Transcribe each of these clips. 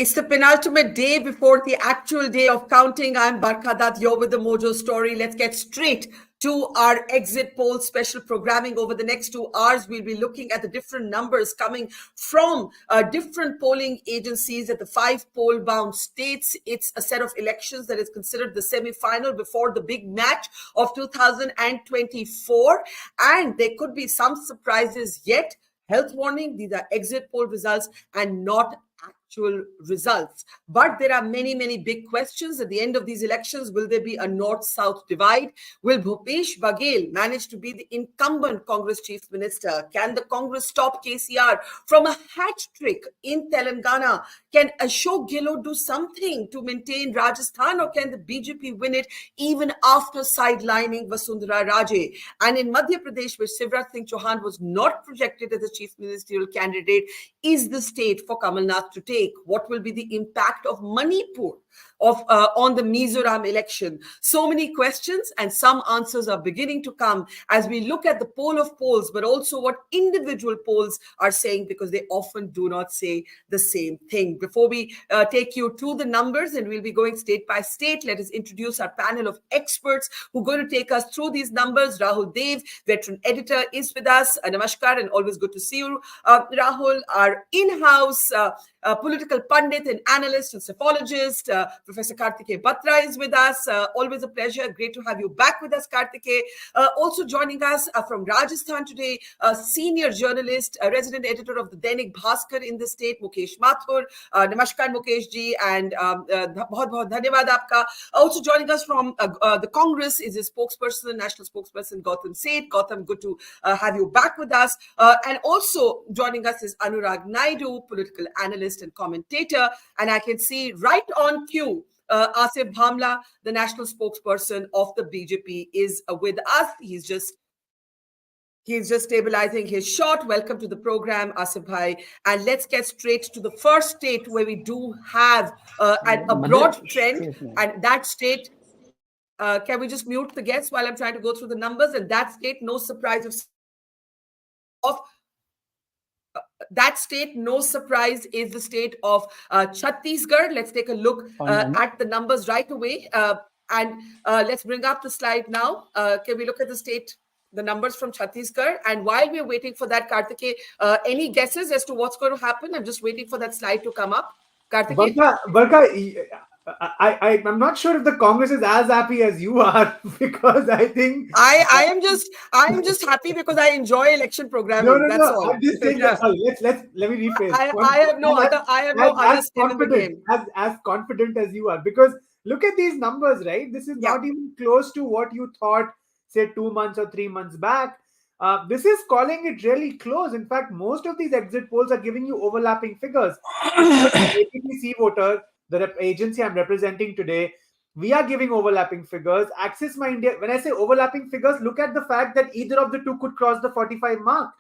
It's the penultimate day before the actual day of counting. I'm Barkha Dutt. You're with the Mojo story. Let's get straight to our exit poll special programming. Over the next 2 hours, we'll be looking at the different numbers coming from different polling agencies at the 5 poll-bound states. It's a set of elections that is considered the semi-final before the big match of 2024. And there could be some surprises yet. Health warning, these are exit poll results and not actual results. But there are many, many big questions at the end of these elections. Will there be a north-south divide? Will Bhupesh Baghel manage to be the incumbent Congress chief minister? Can the Congress stop KCR from a hat trick in Telangana? Can Ashok Gehlot do something to maintain Rajasthan, or can the BJP win it even after sidelining Vasundhara Raje? And in Madhya Pradesh, where Shivraj was not projected as a chief ministerial candidate, is the state for Kamalnath to take? What will be the impact of Manipur on the Mizoram election? So many questions, and some answers are beginning to come as we look at the poll of polls, but also what individual polls are saying, because they often do not say the same thing. Before we take you to the numbers, and we'll be going state by state, let us introduce our panel of experts who are going to take us through these numbers. Rahul Dev, veteran editor, is with us. Namaskar, and always good to see you. Rahul, our in-house political pundit and analyst and psephologist, Professor Karthikeya Batra is with us. Always a pleasure. Great to have you back with us, Karthikeya. Also joining us from Rajasthan today, senior journalist, resident editor of the Dainik Bhaskar in the state, Mukesh Mathur. Namaskar, Mukesh ji, and bahut bahut dhanyawad aapka. Also joining us from the Congress is his spokesperson, national spokesperson, Gautam Seth. Gautam, good to have you back with us. And also joining us is Anurag Naidu, political analyst and commentator. And I can see right on cue, Asif Bhamla, the national spokesperson of the BJP, is with us. He's just stabilizing his shot. Welcome to the program, Asif Bhai. And let's get straight to the first state where we do have a broad trend. And that state, can we just mute the guests while I'm trying to go through the numbers? And that state, no surprise that state, no surprise, is the state of Chhattisgarh. Let's take a look at the numbers right away. And let's bring up the slide now. Can we look at the numbers from Chhattisgarh? And while we're waiting for that, Karthikeya, any guesses as to what's going to happen? I'm just waiting for that slide to come up. Karthikeya? Barkha, I'm not sure if the Congress is as happy as you are, because I think I am just happy because I enjoy election programming. That's all. I'm just saying that. Let me rephrase. I have no other skin in the game. As confident as you are, because look at these numbers, right? This is not even close to what you thought, say, 2 months or 3 months back. This is calling it really close. In fact, most of these exit polls are giving you overlapping figures. APPC voter, the agency I'm representing today, we are giving overlapping figures. Axis My India, when I say overlapping figures, look at the fact that either of the two could cross the 45 mark.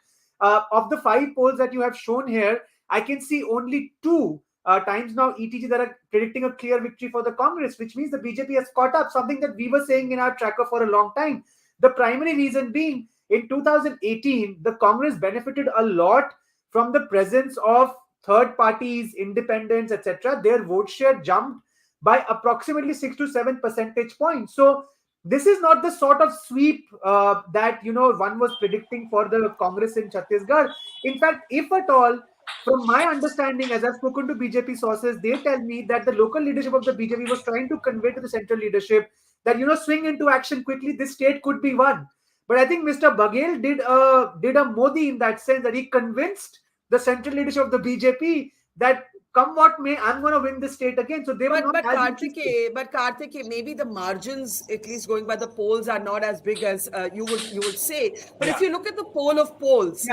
Of the 5 polls that you have shown here, I can see only 2 times now ETG that are predicting a clear victory for the Congress, which means the BJP has caught up, something that we were saying in our tracker for a long time. The primary reason being, in 2018, the Congress benefited a lot from the presence of third parties, independents, etc. Their vote share jumped by approximately 6 to 7 percentage points. So this is not the sort of sweep that one was predicting for the Congress in Chhattisgarh. In fact, if at all, from my understanding, as I've spoken to BJP sources, they tell me that the local leadership of the BJP was trying to convey to the central leadership that swing into action quickly. This state could be won. But I think Mr. Baghel did a Modi in that sense, that he convinced the central leadership of the BJP that come what may, I'm going to win this state again. So they were not Karthikeya, maybe the margins, at least going by the polls, are not as big as you would say. But if you look at the poll of polls,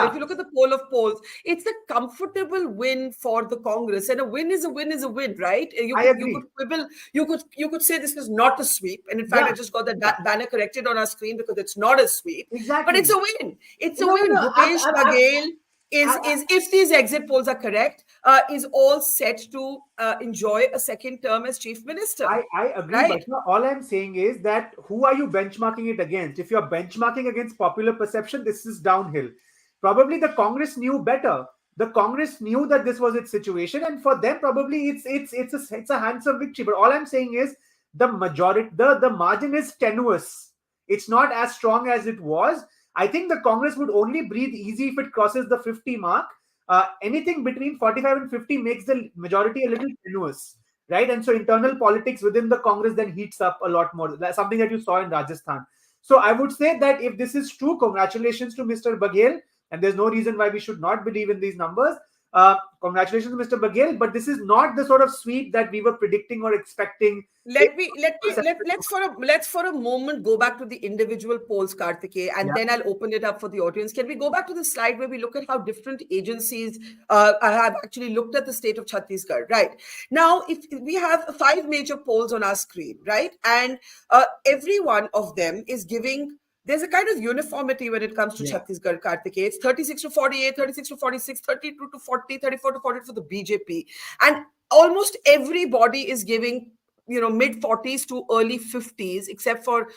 it's a comfortable win for the Congress, and a win is a win, right? I agree. You could quibble. You could say this is not a sweep, and in fact, I just got that banner corrected on our screen because it's not a sweep. Exactly. But it's a win. It's a win. Bhupesh Baghel is if these exit polls are correct, is all set to enjoy a second term as chief minister. I agree, right? But all I'm saying is that who are you benchmarking it against? If you're benchmarking against popular perception, this is downhill. Probably the Congress knew better the Congress knew that this was its situation, and for them probably it's a handsome victory. But all I'm saying is the majority, the margin is tenuous. It's not as strong as it was. I think the Congress would only breathe easy if it crosses the 50 mark. Anything between 45 and 50 makes the majority a little tenuous, right? And so internal politics within the Congress then heats up a lot more. That's something that you saw in Rajasthan. So I would say that if this is true, congratulations to Mr. Baghel, and there's no reason why we should not believe in these numbers. Congratulations to Mr. Baghel, but this is not the sort of sweep that we were predicting or expecting. Let's for a moment go back to the individual polls, Karthikeya, and then I'll open it up for the audience. Can we go back to the slide where we look at how different agencies have actually looked at the state of Chhattisgarh? Right now, if we have 5 major polls on our screen, right, and every one of them is giving. There's a kind of uniformity when it comes to Chhattisgarh, Karthikeya. It's 36 to 48, 36 to 46, 32 to 40, 34 to 40 for the BJP. And almost everybody is giving, mid 40s to early 50s, except for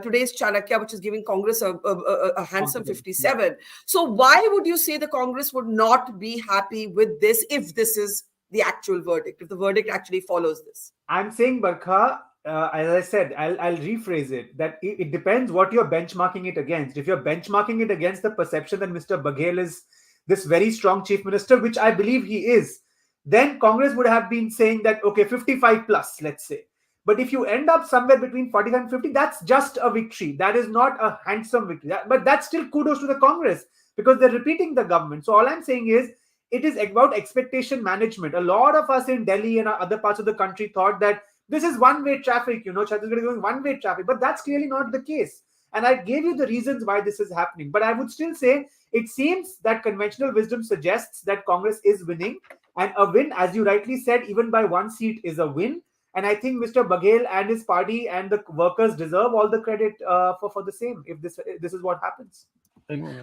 today's Chanakya, which is giving Congress a handsome 57. So why would you say the Congress would not be happy with this if this is the actual verdict, if the verdict actually follows this? I'm saying, Barkha, as I said, I'll rephrase it, that it depends what you're benchmarking it against. If you're benchmarking it against the perception that Mr. Baghel is this very strong chief minister, which I believe he is, then Congress would have been saying that, okay, 55 plus, let's say. But if you end up somewhere between 45 and 50, that's just a victory. That is not a handsome victory. But that's still kudos to the Congress because they're repeating the government. So all I'm saying is, it is about expectation management. A lot of us in Delhi and other parts of the country thought that this is one-way traffic, Chhattisgarh is going one-way traffic, but that's clearly not the case. And I gave you the reasons why this is happening. But I would still say it seems that conventional wisdom suggests that Congress is winning. And a win, as you rightly said, even by 1 seat is a win. And I think Mr. Baghel and his party and the workers deserve all the credit for the same if this is what happens.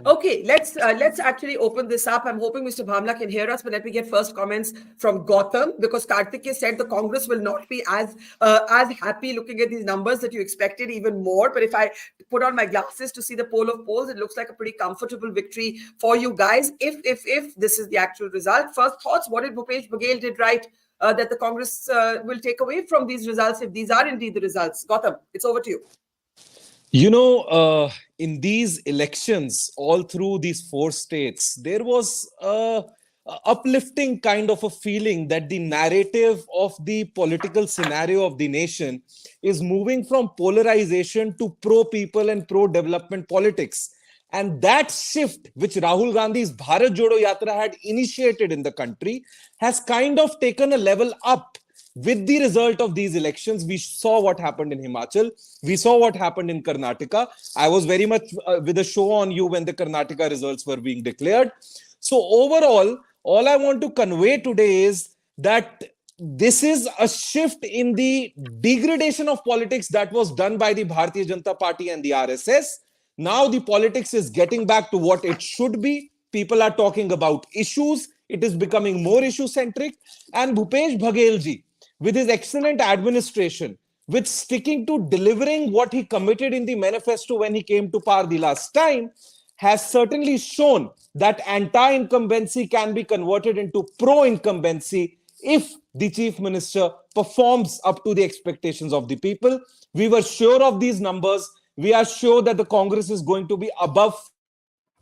Okay, let's actually open this up. I'm hoping Mr. Bhamla can hear us, but let me get first comments from Gautam, because Karthikeya said the Congress will not be as happy looking at these numbers that you expected, even more. But if I put on my glasses to see the poll of polls, it looks like a pretty comfortable victory for you guys. If this is the actual result, first thoughts, what did Bhupesh Baghel did right that the Congress will take away from these results, if these are indeed the results? Gautam, it's over to you. In these elections, all through these 4 states, there was a uplifting kind of a feeling that the narrative of the political scenario of the nation is moving from polarization to pro-people and pro-development politics. And that shift, which Rahul Gandhi's Bharat Jodo Yatra had initiated in the country, has kind of taken a level up. With the result of these elections, we saw what happened in Himachal. We saw what happened in Karnataka. I was very much with a show on you when the Karnataka results were being declared. So overall, all I want to convey today is that this is a shift in the degradation of politics that was done by the Bharatiya Janata Party and the RSS. Now the politics is getting back to what it should be. People are talking about issues. It is becoming more issue-centric. And Bhupesh Baghel ji, with his excellent administration, with sticking to delivering what he committed in the manifesto when he came to power the last time, has certainly shown that anti-incumbency can be converted into pro-incumbency if the chief minister performs up to the expectations of the people. We were sure of these numbers. We are sure that the Congress is going to be above.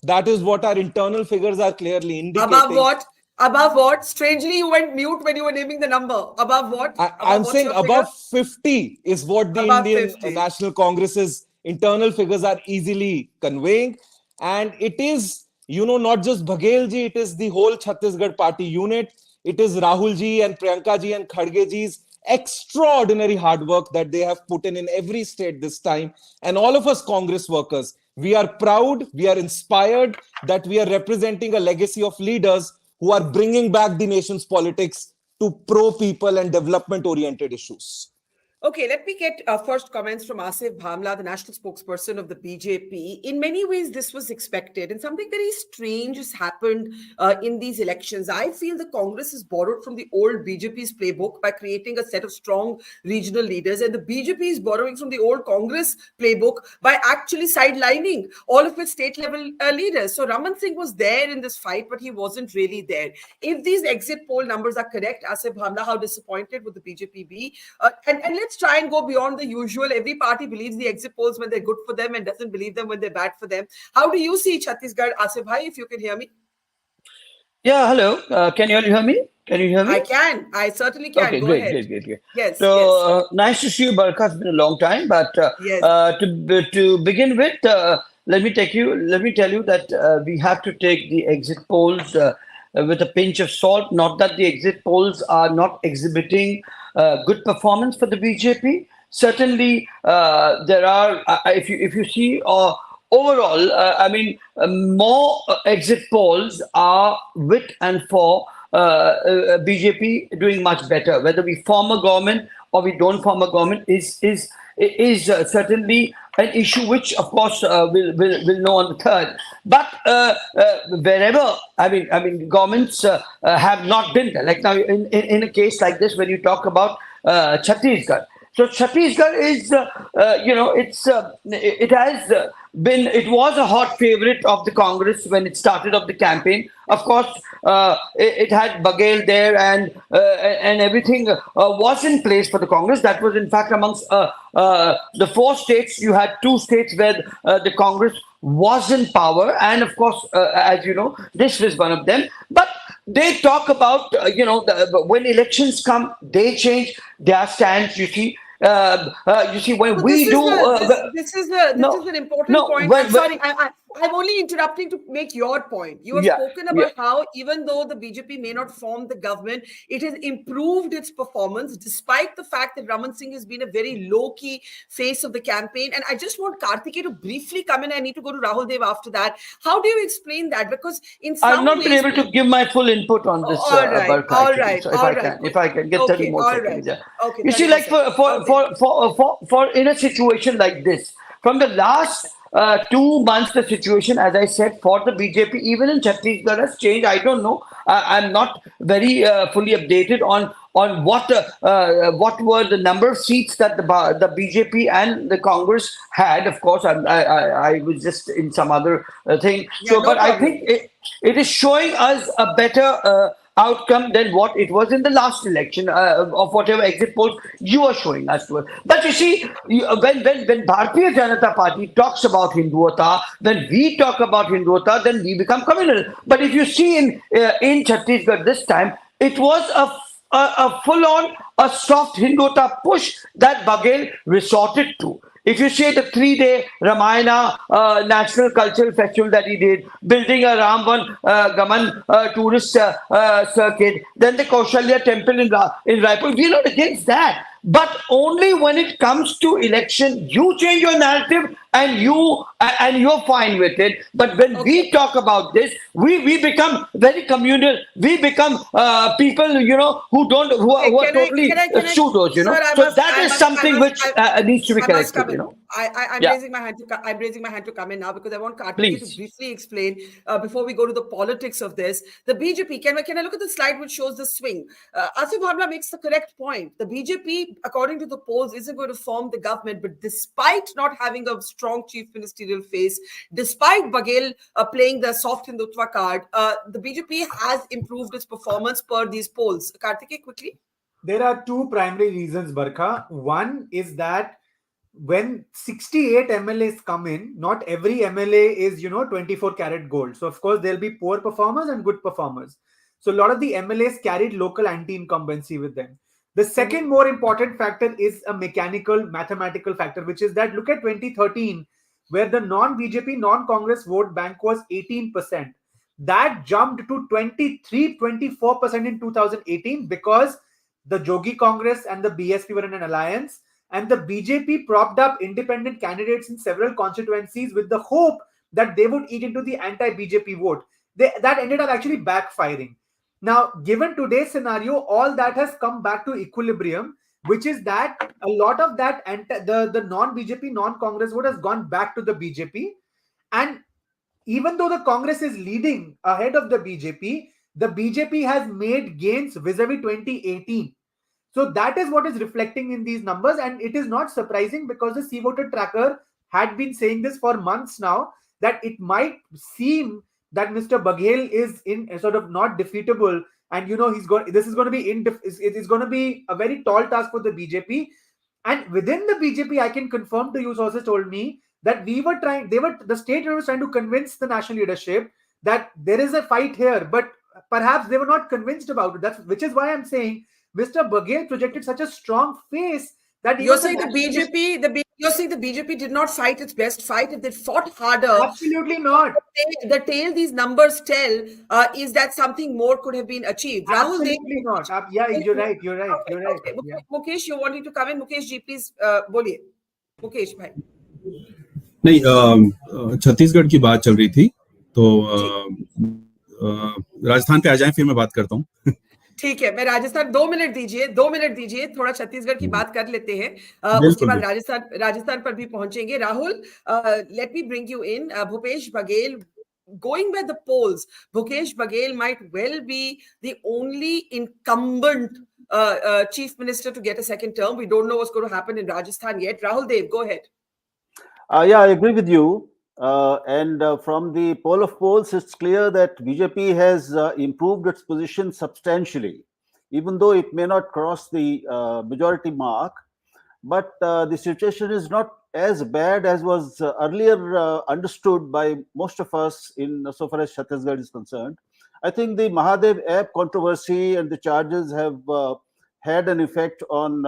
That is what our internal figures are clearly indicating. Above what? Above what? Strangely, you went mute when you were naming the number. Above what? I'm saying above 50 is what the above Indian 50. National Congress's internal figures are easily conveying. And it is, not just Baghel ji, it is the whole Chhattisgarh party unit. It is Rahul ji and Priyanka ji and Khadge ji's extraordinary hard work that they have put in every state this time. And all of us Congress workers, we are proud, we are inspired that we are representing a legacy of leaders who are bringing back the nation's politics to pro-people and development-oriented issues. Okay, let me get first comments from Asif Bhamla, the national spokesperson of the BJP. In many ways, this was expected, and something very strange has happened in these elections. I feel the Congress has borrowed from the old BJP's playbook by creating a set of strong regional leaders, and the BJP is borrowing from the old Congress playbook by actually sidelining all of its state level leaders. So Raman Singh was there in this fight, but he wasn't really there. If these exit poll numbers are correct, Asif Bhamla, how disappointed would the BJP be? And let's try and go beyond the usual. Every party believes the exit polls when they're good for them and doesn't believe them when they're bad for them. How do you see Chhattisgarh, Asif Bhai, if you can hear me? Yeah, hello. Can you all hear me? Can you hear me? I can. I certainly can. Okay, Go great, ahead. great, great, great. Yes, So yes. nice to see you, Barkha. It's been a long time, but Yes. to begin with, let me tell you that we have to take the exit polls with a pinch of salt. Not that the exit polls are not exhibiting good performance for the BJP. Certainly, there are. If you see. Overall, I mean, more exit polls are with and for BJP doing much better. Whether we form a government or we don't form a government is certainly an issue which, of course, will know on the third. But wherever, I mean, governments have not been there. Like now, in a case like this, when you talk about Chhattisgarh. So Chhattisgarh is, it has been, it was a hot favorite of the Congress when it started off the campaign. Of course, it had Baghel there and everything was in place for the Congress. That was in fact amongst the four states. You had two states where the Congress was in power, and of course, as you know, this was one of them. But they talk about, when elections come, they change their stance. You see, when So we do. this is an important point. I'm sorry. I'm only interrupting to make your point. You have spoken Yeah. about how even though the BJP may not form the government, it has improved its performance despite the fact that Raman Singh has been a very low-key face of the campaign. And I just want Karthikeya to briefly come in. I need to go to Rahul Dev after that. How do you explain that? Because in some I've not ways, been able to give my full input on this, all right, Barkha, all actually. right, So all right. if I can get 30 Okay, more all seconds, right. yeah. Okay, You see, 30 like more seconds. for in a situation like this, from the last 2 months, the situation, as I said, for the BJP, even in Chhattisgarh, has changed. I don't know. I'm not very fully updated on what were the number of seats that the BJP and the Congress had. Of course, I was just in some other thing. Yeah, So, no but I problem. think it is showing us a better outcome than what it was in the last election of whatever exit polls you are showing us to. But you see, when Bharatiya Janata Party talks about Hinduata, when we talk about Hinduata, then we become communal. But if you see in Chhattisgarh this time, it was a full-on, a soft Hinduta push that Baghel resorted to. If you say the 3-day Ramayana National Cultural Festival that he did, building a Ramvan Gaman tourist circuit, then the Kaushalya temple in Raipur, we're not against that. But only when it comes to election, you change your narrative and you're fine with it. But when we talk about this, we become very communal. We become people, who are totally pseudos, Sir, So that is something which needs to be I must come corrected, in. I'm Yeah. raising my hand to I'm raising my hand to come in now because I want Karthikeya to Please. briefly explain before we go to the politics of this. The BJP, can I look at the slide which shows the swing? Asif Bhamla makes the correct point. The BJP, according to the polls, isn't going to form the government, but despite not having a strong chief ministerial face, despite Baghel playing the soft Hindutva card, the BJP has improved its performance per these polls. Karthikeya, quickly. There are two primary reasons, Barkha. One is that when 68 MLAs come in, not every MLA is, 24 karat gold. So, of course, there'll be poor performers and good performers. So, a lot of the MLAs carried local anti-incumbency with them. The second more important factor is a mechanical, mathematical factor, which is that look at 2013, where the non-BJP, non-Congress vote bank was 18%. That jumped to 23-24% in 2018 because the Jogi Congress and the BSP were in an alliance, and the BJP propped up independent candidates in several constituencies with the hope that they would eat into the anti-BJP vote. That ended up actually backfiring. Now, given today's scenario, all that has come back to equilibrium. which is that a lot of that the non-BJP, non-Congress vote has gone back to the BJP. And even though the Congress is leading ahead of the BJP has made gains vis-a-vis 2018. So that is what is reflecting in these numbers, and it is not surprising because the C-Voter Tracker had been saying this for months now, that it might seem that Mr. Baghel is in sort of not defeatable, and this is going to be it is going to be a very tall task for the BJP. And within the BJP, I can confirm to you, sources told me that the state was trying to convince the national leadership that there is a fight here, but perhaps they were not convinced about it. Which is why I'm saying Mr. Baghel projected such a strong face that you're saying you're saying the BJP did not fight its best fight. If they fought harder, absolutely not. The tale these numbers tell is that something more could have been achieved. Absolutely not. Yeah, you're right. Okay. Yeah. Mukesh, you wanting to come in? Mukesh ji, please boliye. Mukesh bhai. नहीं, छत्तीसगढ़ की बात चल रही थी, तो राजस्थान पे आ जाएं, फिर मैं बात करता हूँ। ठीक है, मैं राजस्थान 2 मिनट दीजिए, थोड़ा छत्तीसगढ़ की बात कर लेते हैं, उसके बाद राजस्थान पर भी पहुंचेंगे। Rahul, let me bring you in. Bhupesh Baghel, going by the polls, Bhupesh Baghel might well be the only incumbent chief minister to get a second term. We don't know what's going to happen in Rajasthan yet. Rahul Dev, go ahead. Yeah, I agree with you. And from the poll of polls, it's clear that BJP has improved its position substantially, even though it may not cross the majority mark. But the situation is not as bad as was earlier understood by most of us in so far as Chhattisgarh is concerned. I think the Mahadev app controversy and the charges have had an effect on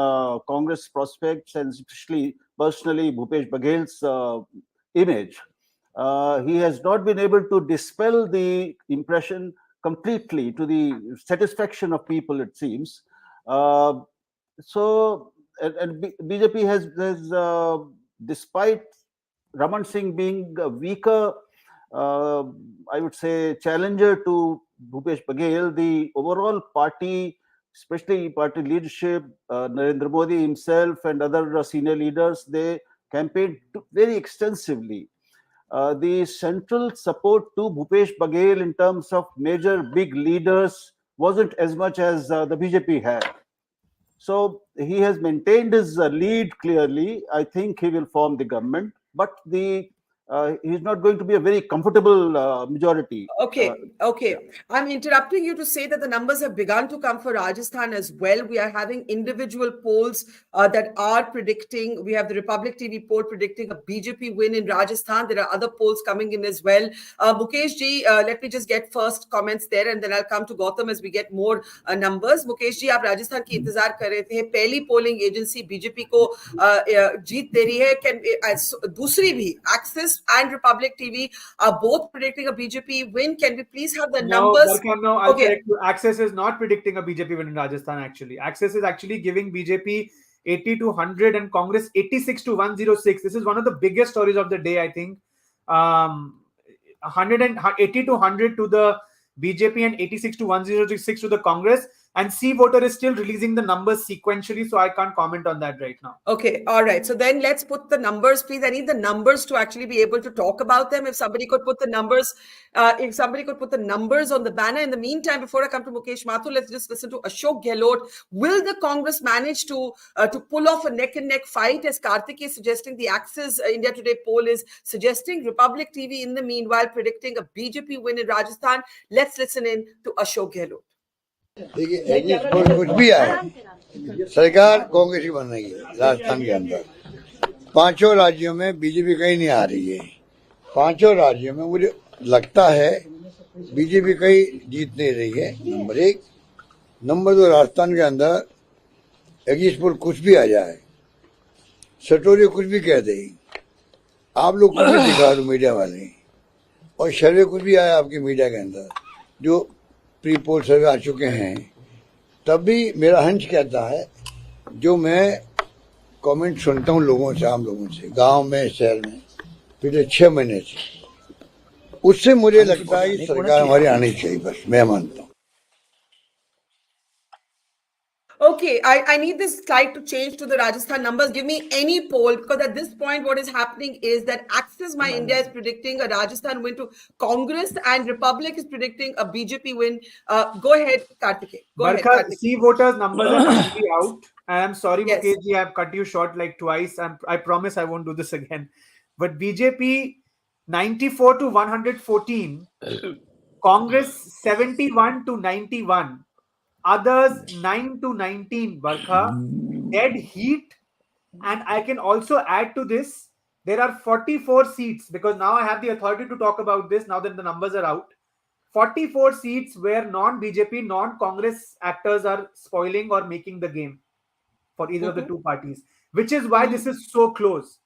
Congress prospects, and especially personally Bhupesh Baghel's image. He has not been able to dispel the impression completely to the satisfaction of people, it seems. BJP has despite Raman Singh being a weaker, I would say, challenger to Bhupesh Baghel, the overall party, especially party leadership, Narendra Modi himself and other senior leaders, they campaigned very extensively. The central support to Bhupesh Baghel in terms of major big leaders wasn't as much as the BJP had. So he has maintained his lead clearly. I think he will form the government, but he's not going to be a very comfortable majority. Okay. I'm interrupting you to say that the numbers have begun to come for Rajasthan as well. We are having individual polls that are predicting. We have the Republic TV poll predicting a BJP win in Rajasthan. There are other polls coming in as well. Mukesh ji, let me just get first comments there, and then I'll come to Gautam as we get more numbers. Mukesh ji, आप राजस्थान की इंतजार कर रहे थे. पहली polling agency BJP को जीत दे रही है. दूसरी भी Axis and Republic TV are both predicting a BJP win. Can we please have the numbers? No, I'll correct you. Access is not predicting a BJP win in Rajasthan, actually. Access is actually giving BJP 80 to 100 and Congress 86 to 106. This is one of the biggest stories of the day, I think. 80 to 100 to the BJP and 86 to 106 to the Congress. And C-Voter is still releasing the numbers sequentially, so I can't comment on that right now. Okay, all right. So then let's put the numbers, please. I need the numbers to actually be able to talk about them. If somebody could put the numbers, on the banner. In the meantime, before I come to Mukesh Mathur, let's just listen to Ashok Gehlot. Will the Congress manage to pull off a neck-and-neck fight, as Karthik is suggesting? The Axis India Today poll is suggesting. Republic TV, in the meanwhile, predicting a BJP win in Rajasthan. Let's listen in to Ashok Gehlot. देखिए exit poll कुछ भी आए, सरकार कांग्रेस की बन रही है राजस्थान के अंदर। 5 राज्यों में बीजेपी कहीं नहीं आ रही है। 5 राज्यों में मुझे लगता है बीजेपी कहीं जीत नहीं रही है, नंबर 1। नंबर 2, राजस्थान के अंदर एग्जिट पोल कुछ भी आ जाए, सटोरी कुछ भी कह दे, आप लोग कुछ भी दिखा दो मीडिया वाले, और सर्वे कुछ भी आया आपकी मीडिया के अंदर, जो प्री पोल सर्वे आ चुके हैं, तब भी मेरा हंच कहता है, जो मैं कमेंट सुनता हूँ लोगों से, आम लोगों से, गांव में, शहर में, पिछले 6 महीने से, उससे मुझे लगता है सरकार हमारी आनी चाहिए, बस मैं मानता हूँ। Okay, I need this slide to change to the Rajasthan numbers. Give me any poll, because at this point, what is happening is that Axis My India is predicting a Rajasthan win to Congress, and Republic is predicting a BJP win. Go ahead, Kartikeya. Go ahead, Barkha, Kartikeya. C voters numbers are finally out. I'm sorry, Yes. Mukesh ji, I've cut you short like twice. I promise I won't do this again. But BJP 94 to 114, Congress 71 to 91, others 9 to 19. Barkha, dead heat. And I can also add to this, there are 44 seats, because now I have the authority to talk about this now that the numbers are out. 44 seats where non-BJP, non-Congress actors are spoiling or making the game for either of the two parties, which is why this is so close.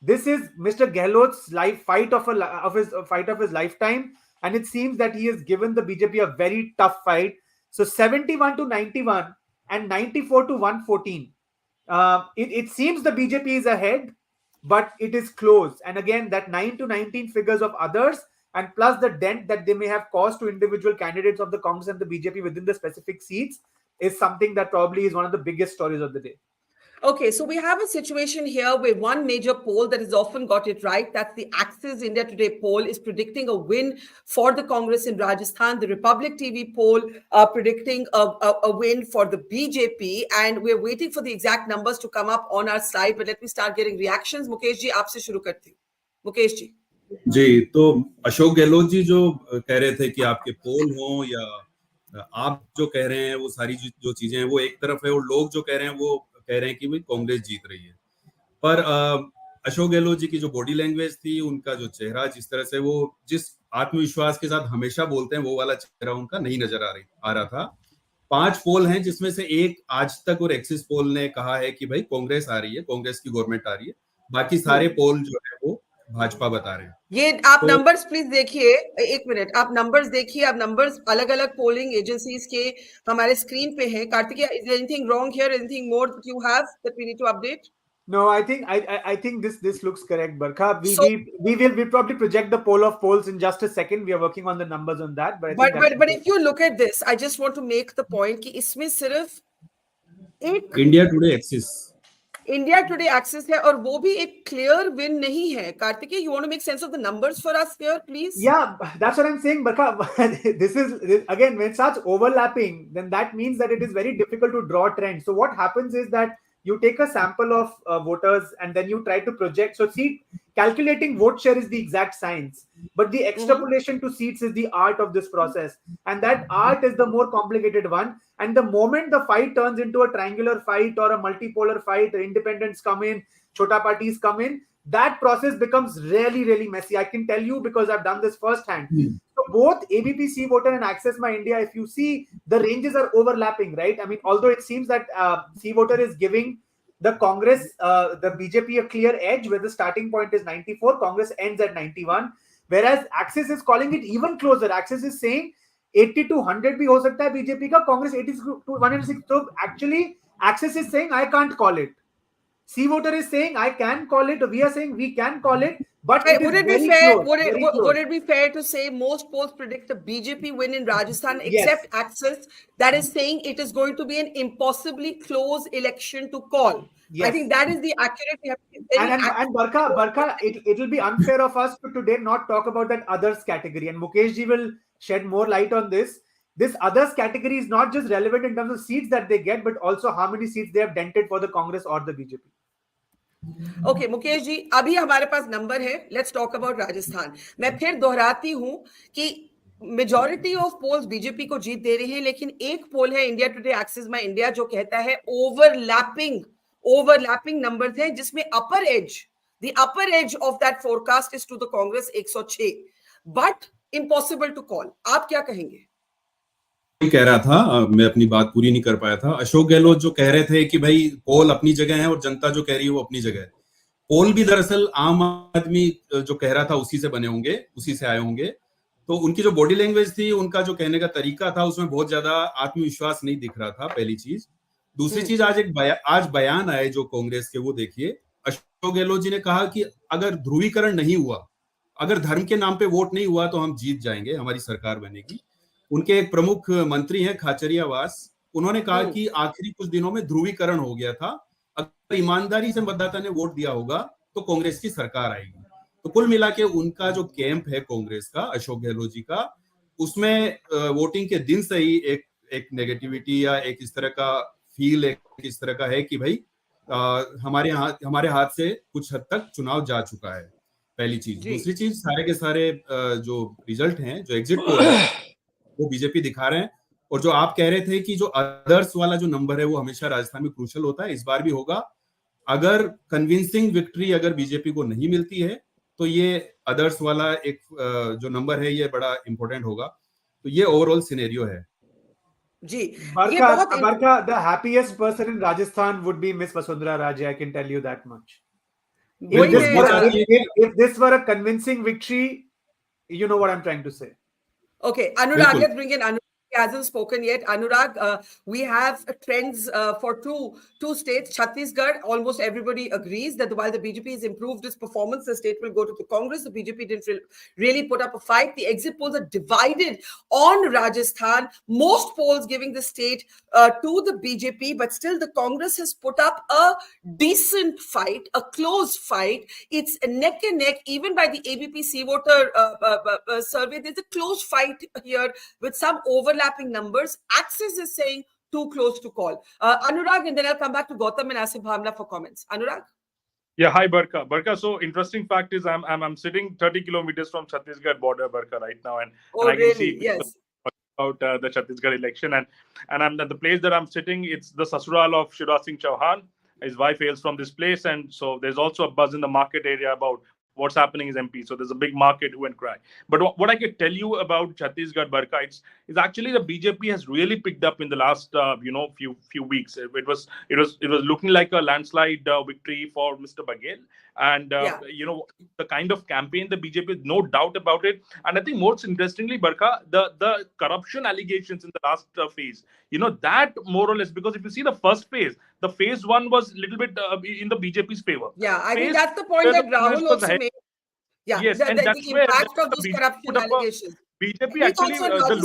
This is Mr. Gehlot's fight of his lifetime, and it seems that he has given the BJP a very tough fight. So 71 to 91 and 94 to 114. It seems the BJP is ahead, but it is close. And again, that 9 to 19 figures of others, and plus the dent that they may have caused to individual candidates of the Congress and the BJP within the specific seats, is something that probably is one of the biggest stories of the day. Okay, so we have a situation here where one major poll that has often got it right, that's the Axis India Today poll, is predicting a win for the Congress in Rajasthan. The Republic TV poll predicting a win for the BJP, and we're waiting for the exact numbers to come up on our slide. But let me start getting reactions. Mukesh ji, आपसे शुरू करती हूँ. Mukesh ji. जी, तो अशोक गहलोत जी जो कह रहे थे कि आपके पोल हो या आप जो कह रहे हैं वो सारी जो चीजें हैं वो एक तरफ है, और लोग जो कह रहे हैं वो कह रहे हैं कि भाई कांग्रेस जीत रही है। पर अशोक गहलोत जी की जो बॉडी लैंग्वेज थी, उनका जो चेहरा, जिस तरह से वो जिस आत्मविश्वास के साथ हमेशा बोलते हैं, वो वाला चेहरा उनका नहीं नजर आ रहा था। 5 पोल हैं, जिसमें से एक आज तक और एक्सिस पोल ने कहा है कि भाई कांग्रेस आ रही है, कांग्रेस की गवर्नमेंट आ रही है। बाकी सारे पोल जो है वो भाजपा बता रहे हैं। ये आप नंबर्स प्लीज देखिए, एक मिनट, आप नंबर्स देखिए, आप नंबर्स अलग अलग पोलिंग एजेंसीज के हमारे स्क्रीन पे हैं। Kartikeya, is there anything wrong here, anything more that you have that we need to update? No, I think this looks correct, Barkha. We will probably project the poll of polls in just a second. We are working on the numbers on that. But if you look at this, I just want to make the point कि इसमें सिर्फ एक India Today Axis India Today access है, और वो भी एक clear win नहीं है। Kartikeya, you want to make sense of the numbers for us here, please? Yeah, that's what I'm saying, Barkha. This is, again, when it starts overlapping, then that means that it is very difficult to draw trends. So what happens is that you take a sample of voters and then you try to project. So see, calculating vote share is the exact science, but the extrapolation to seats is the art of this process. And that art is the more complicated one. And the moment the fight turns into a triangular fight or a multipolar fight, the independents come in, chota parties come in, that process becomes really, really messy. I can tell you because I've done this firsthand. So both ABP C voter and Access My India, if you see, the ranges are overlapping, right? I mean, although it seems that C voter is giving the Congress, the BJP a clear edge, where the starting point is 94, Congress ends at 91, whereas Access is calling it even closer. Access is saying 80 to 100 bhi ho sakta hai BJP ka, Congress 80 to 106. So actually, Access is saying I can't call it. C voter is saying I can call it. We are saying we can call it. But would it be fair? Would it be fair to say most polls predict a BJP win in Rajasthan, except Access, that is saying it is going to be an impossibly close election to call? Yes. I think that is the accurate. And Barkha, it will be unfair of us to today not talk about that others category. And Mukesh ji will shed more light on this. This others category is not just relevant in terms of seats that they get, but also how many seats they have dented for the Congress or the BJP. Okay Mukesh ji, अभी हमारे पास number है, let's talk about Rajasthan. मैं फिर दोहराती हूं कि majority of poles BJP को जीत दे रही हैं, लेकिन एक पोल है India Today Axis My India जो कहता है ओवरलैपिंग नंबर्स हैं, जिसमें upper edge of that forecast is to the Congress 106, but impossible to call. आप क्या कहेंगे? कह रहा था, मैं अपनी बात पूरी नहीं कर पाया था। अशोक गहलोत जो कह रहे थे कि भाई पोल अपनी जगह है और जनता जो कह रही है वो अपनी जगह है। पोल भी दरअसल आम आदमी जो कह रहा था उसी से बने होंगे, उसी से आए होंगे। तो उनकी जो बॉडी लैंग्वेज थी, उनका जो कहने का तरीका था, उसमें बहुत ज्यादा आत्मविश्वास नहीं दिख रहा था, पहली चीज। दूसरी चीज, आज बयान आए जो कांग्रेस के, वो देखिए। अशोक गहलोत जी ने कहा कि अगर ध्रुवीकरण नहीं हुआ, अगर धर्म के नाम पे वोट नहीं हुआ, तो हम जीत जाएंगे, हमारी सरकार बनेगी। उनके एक प्रमुख मंत्री हैं खाचरिया वास, उन्होंने कहा कि आखिरी कुछ दिनों में ध्रुवीकरण हो गया था, अगर ईमानदारी से मतदाता ने वोट दिया होगा तो कांग्रेस की सरकार आएगी। तो कुल मिला के उनका जो कैंप है कांग्रेस का, अशोक गहलोत जी का, उसमें वोटिंग के दिन से ही एक नेगेटिविटी या एक इस तरह का फील, एक इस तरह का है कि भाई हमारे हाथ से कुछ हद तक चुनाव जा चुका है, पहली चीज। दूसरी चीज, सारे के सारे जो रिजल्ट हैं, जो एग्जिट पोल है, वो बीजेपी दिखा रहे हैं। और जो आप कह रहे थे कि जो अदर्स वाला जो नंबर है वो हमेशा राजस्थान में क्रूशल होता है, इस बार भी होगा। अगर कन्विंसिंग विक्ट्री अगर बीजेपी को नहीं मिलती है तो ये अदर्स वाला एक जो नंबर है ये बड़ा इंपॉर्टेंट होगा। तो ये ओवरऑल सिनेरियो है जी। Barkha, the happiest person in Rajasthan would be Miss Vasundhara Raje. I can tell you that much. If this were a convincing victory, you know what I'm trying to say. Okay, Anurag, let's bring in Anurag. He hasn't spoken yet. Anurag, we have trends for two states. Chhattisgarh, almost everybody agrees that while the BJP has improved its performance, the state will go to the Congress. The BJP didn't really put up a fight. The exit polls are divided on Rajasthan. Most polls giving the state to the BJP, but still the Congress has put up a decent fight, a close fight. It's neck and neck, even by the ABP C-voter survey. There's a close fight here with some overlapping numbers. Axis is saying too close to call. Anurag, and then I'll come back to Gautam and Asif Bhamla for comments. Anurag? Yeah, hi Barkha. Barkha, so interesting fact is I'm sitting 30 kilometers from Chhattisgarh border, Barkha, right now, and I can see about the Chhattisgarh election, and I'm at the place that I'm sitting. It's the Sasural of Shivraj Singh Chauhan. His wife hails from this place, and so there's also a buzz in the market area about what's happening is MP. So there's a big market who and cry. But what I could tell you about Chhattisgarh, Barkha, is actually the BJP has really picked up in the last few weeks. It was looking like a landslide victory for Mr. Baghel, and the kind of campaign the BJP, no doubt about it. And I think most interestingly, Barkha, the corruption allegations in the last phase, that more or less, because if you see the first phase, the phase one was a little bit in the BJP's favor. Yeah, I think that's the point that Rahul also made. Yeah, yes, and that's the where impact of these corruption allegations. BJP actually, the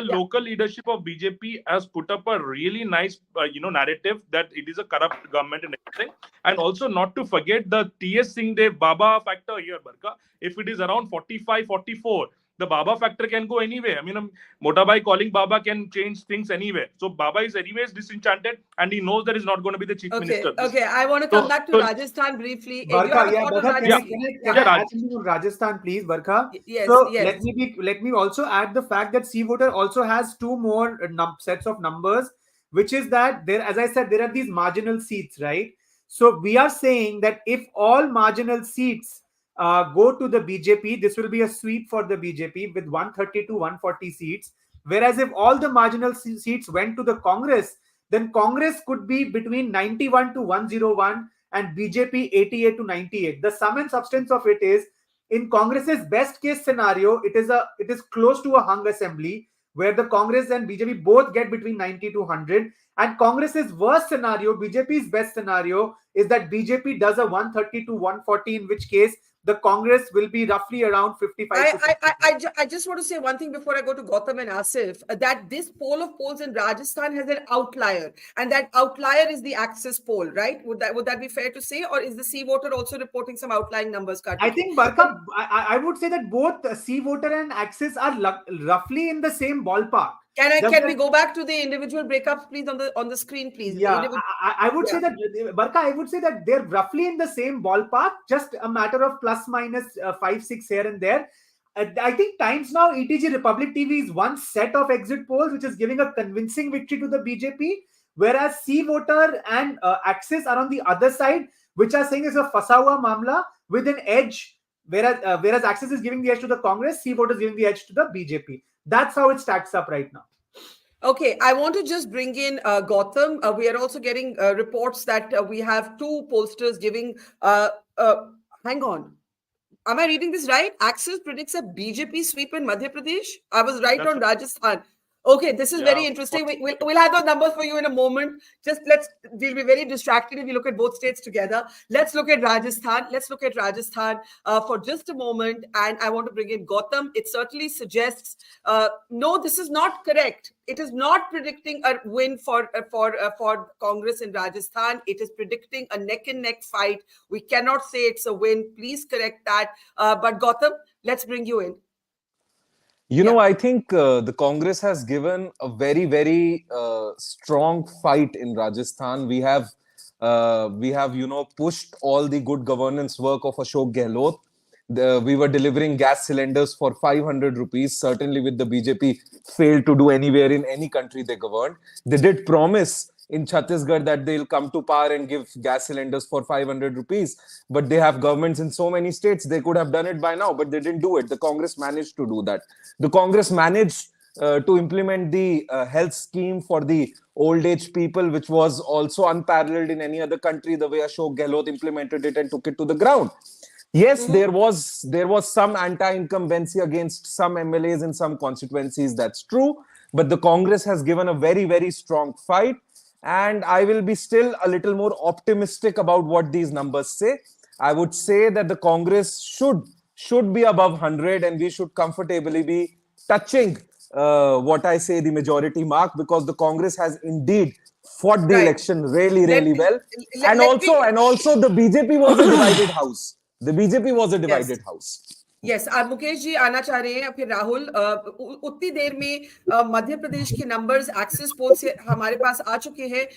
local leadership of BJP has put up a really nice, narrative that it is a corrupt government and everything. And also not to forget the T.S. Singh Dev Baba factor here, Barkha. If it is around 45, 44, the Baba factor can go anywhere. I mean, Motabai calling Baba can change things anywhere. So Baba is anyways disenchanted, and he knows that he's not going to be the chief minister. Okay, I want to come back to Rajasthan briefly. Barkha, can I add something on Rajasthan, please, Barkha? Yes. Let me also add the fact that C-Voter also has two more sets of numbers, which is that there, as I said, there are these marginal seats, right? So we are saying that if all marginal seats go to the BJP, this will be a sweep for the BJP with 130 to 140 seats. Whereas if all the marginal seats went to the Congress, then Congress could be between 91 to 101 and BJP 88 to 98. The sum and substance of it is, in Congress's best case scenario, it is close to a hung assembly where the Congress and BJP both get between 90 to 100. And Congress's worst scenario, BJP's best scenario, is that BJP does a 130 to 140, in which case the Congress will be roughly around 55. I just want to say one thing before I go to Gautam and Asif, that this poll of polls in Rajasthan has an outlier, and that outlier is the Axis poll, right? Would that be fair to say, or is the C-Voter also reporting some outlying numbers? Kartik? I think, Barkha, I would say that both C-Voter and Axis are roughly in the same ballpark. Can we go back to the individual breakups, please, on the screen, please? Yeah, I would say that, Barkha, I would say that they're roughly in the same ballpark, just a matter of plus minus 5-6 here and there. I think Times Now, ETG, Republic TV is one set of exit polls which is giving a convincing victory to the BJP, whereas C-Voter and Axis are on the other side, which are saying is a Fasawa Mamla with an edge, whereas Axis is giving the edge to the Congress, C-Voter is giving the edge to the BJP. That's how it stacks up right now. Okay, I want to just bring in Gautam. We are also getting reports that we have two pollsters giving. Hang on. Am I reading this right? Axis predicts a BJP sweep in Madhya Pradesh. I was right on Rajasthan. Okay, this is very interesting. We'll have those numbers for you in a moment. We'll be very distracted if we look at both states together. Let's look at Rajasthan. For just a moment. And I want to bring in Gautam. It certainly suggests, no, this is not correct. It is not predicting a win for Congress in Rajasthan. It is predicting a neck and neck fight. We cannot say it's a win. Please correct that. But Gautam, let's bring you in. You know, I think the Congress has given a very, very strong fight in Rajasthan. We have, pushed all the good governance work of Ashok Gehlot. We were delivering gas cylinders for 500 rupees. Certainly, with the BJP, failed to do anywhere in any country they governed. They did promise in Chhattisgarh that they'll come to power and give gas cylinders for 500 rupees. But they have governments in so many states. They could have done it by now, but they didn't do it. The Congress managed to do that. The Congress managed to implement the health scheme for the old age people, which was also unparalleled in any other country, the way Ashok Gehlot implemented it and took it to the ground. Yes, there was some anti-incumbency against some MLAs in some constituencies. That's true. But the Congress has given a very, very strong fight. And I will be still a little more optimistic about what these numbers say. I would say that the Congress should be above 100 and we should comfortably be touching the majority mark, because the Congress has indeed fought the election really, really well. And also the BJP was a divided house. The BJP was a divided house. Yes, Mukesh ji आना चाह रहे हैं, फिर राहुल उतनी देर में मध्य प्रदेश के numbers axis पोल से हमारे पास आ चुके हैं,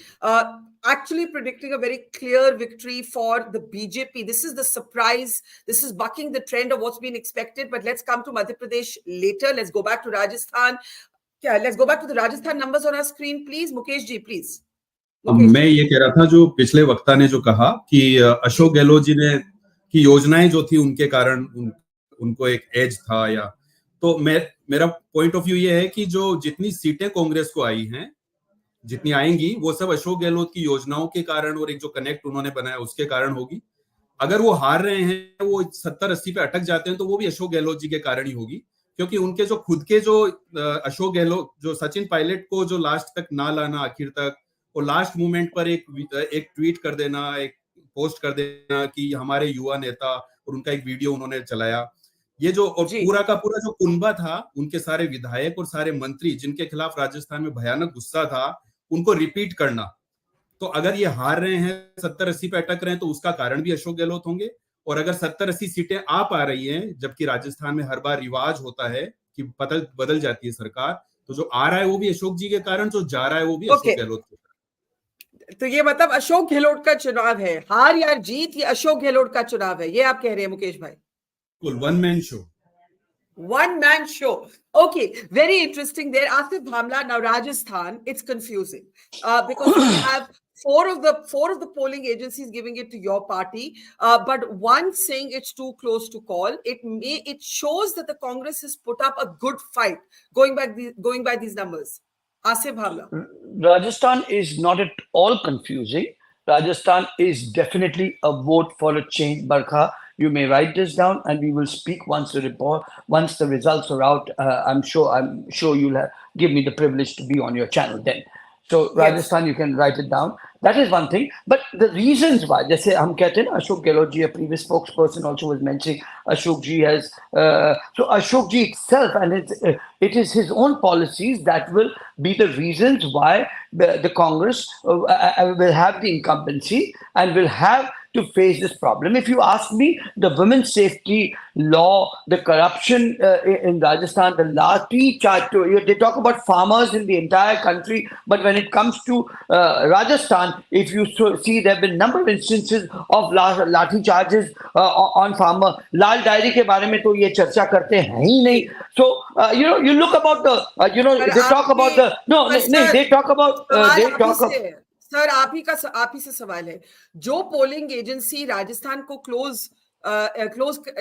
actually predicting a very clear victory for the BJP. This is the surprise. This is bucking the trend of what's been expected. But let's come to Madhya Pradesh later. Let's go back to Rajasthan. Let's go back to the Rajasthan numbers on our screen, please. Mukesh ji, please. मैं ये कह रहा था, जो पिछले वक्ता ने जो कहा कि अशोक गहलोत जी ने की योजनाएं जो थी उनके कारण उनको एक एज था, या तो मेरा पॉइंट ऑफ व्यू ये है कि जो जितनी सीटें कांग्रेस को आई हैं, जितनी आएंगी, वो सब अशोक गहलोत की योजनाओं के कारण और एक जो कनेक्ट उन्होंने बनाया उसके कारण होगी. अगर वो हार रहे हैं, वो 70-80 पे अटक जाते हैं, तो वो भी अशोक गहलोत जी के कारण ही होगी, क्योंकि उनके जो खुद के जो अशोक गहलोत, जो सचिन पायलट को जो लास्ट तक ना लाना, आखिर तक, और लास्ट मोमेंट पर एक ट्वीट कर देना, एक पोस्ट कर देना कि हमारे युवा नेता, और उनका एक वीडियो उन्होंने चलाया, ये जो और पूरा का पूरा जो कुनबा था, उनके सारे विधायक और सारे मंत्री जिनके खिलाफ राजस्थान में भयानक गुस्सा था, उनको रिपीट करना. तो अगर ये हार रहे हैं, 70-80 पे अटक रहे हैं, तो उसका कारण भी अशोक गहलोत होंगे. और अगर 70-80 सीटें आ पा रही हैं, जबकि राजस्थान में हर बार रिवाज होता है कि बदल जाती है सरकार, तो जो आ रहा है वो भी अशोक जी के कारण, जो जा रहा है वो भी अशोक गहलोत के कारण. तो ये मतलब अशोक गहलोत का चुनाव है, हार या जीत ये अशोक गहलोत का चुनाव है, ये आप कह रहे हैं मुकेश भाई? One man show. One man show. Okay, very interesting there. Asif Bhamla, now Rajasthan, it's confusing because you have four of the polling agencies giving it to your party, but one saying it's too close to call. It shows that the Congress has put up a good fight going by these numbers. Asif Bhamla. Rajasthan is not at all confusing. Rajasthan is definitely a vote for a change, Barkha. You may write this down, and we will speak once the results are out. I'm sure you'll give me the privilege to be on your channel then. So Rajasthan, you can write it down. That is one thing. But the reasons why, जैसे हम कहते हैं, Ashok Gehlot ji, a previous spokesperson, also was mentioning Ashok ji has. So Ashok ji itself, and it is his own policies that will be the reasons why the Congress will have the incumbency and will have to face this problem. If you ask me, the women's safety law, the corruption in Rajasthan, the lathi charge, they talk about farmers in the entire country, but when it comes to Rajasthan, if you see, there have been a number of instances of lathi charges on farmer. Lal Diary ke baare mein to ye charcha karte hain hi nahi. So, you look about the, they talk about the, they talk about, sir आप ही से सवाल है, जो polling agency Rajasthan को close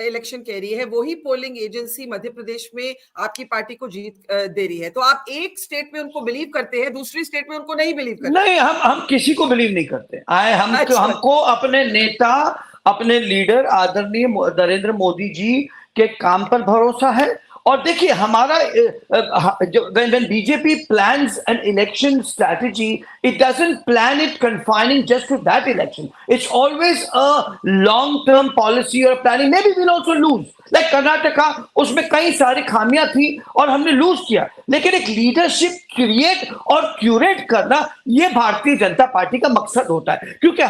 election कह रही है, वही पोलिंग एजेंसी मध्य प्रदेश में आपकी पार्टी को जीत दे रही है, तो आप एक स्टेट में उनको बिलीव करते हैं, दूसरी स्टेट में उनको नहीं बिलीव करते? नहीं, हम किसी को बिलीव नहीं करते. हमको अपने नेता, अपने लीडर आदरणीय नरेंद्र मोदी जी के काम पर भरोसा है, और देखिए हमारा when BJP plans an election strategy, it doesn't plan it confining just to that election. It's always a long-term policy or planning. Maybe we'll also lose. Like Karnataka, उसमें कई सारी खामियां थी और हमने लूज किया, लेकिन एक लीडरशिप क्रिएट और क्यूरेट करना ये भारतीय जनता पार्टी का मकसद होता है, क्योंकि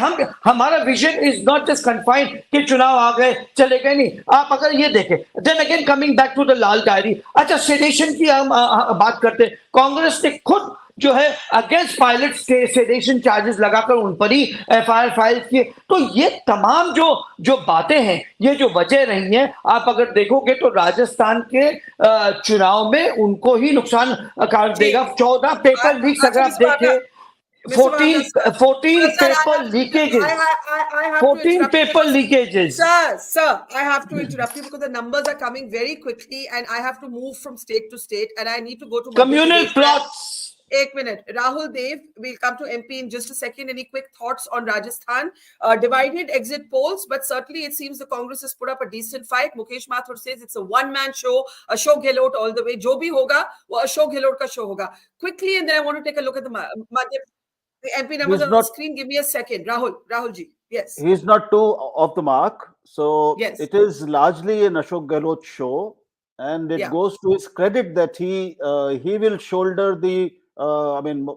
हमारा vision is not just confined कि चुनाव आ गए चले गए, नहीं. आप अगर ये देखें, then again coming back to the Lal diary, अच्छा सेडेशन की हम बात करते हैं. कांग्रेस ने खुद जो है अगेंस्ट पायलट सेडेशन चार्जेस लगाकर उन पर ही एफआईआर फाइल किए. तो ये तमाम जो बातें हैं, ये जो वजह रही हैं, आप अगर देखोगे तो राजस्थान के चुनाव में उनको ही नुकसान कर देगा. 14 पेपर लीक्स अगर आप देखें, 14 paper leakages. 14 paper leakages. Sir, I have to interrupt you because the numbers are coming very quickly and I have to move from state to state and I need to go to communal plots. Ek minute. Rahul Dev, we'll come to MP in just a second. Any quick thoughts on Rajasthan? Divided exit polls, but certainly it seems the Congress has put up a decent fight. Mukesh Mathur says it's a one-man show, Ashok Gehlot all the way. Jo bhi hoga, wo Ashok Gehlot ka show hoga. Quickly, and then I want to take a look at the MP numbers on the screen. Give me a second. Rahul ji. Yes. He's not too off the mark. So yes, it is largely an Ashok Gehlot show. And it goes to his credit that he will shoulder the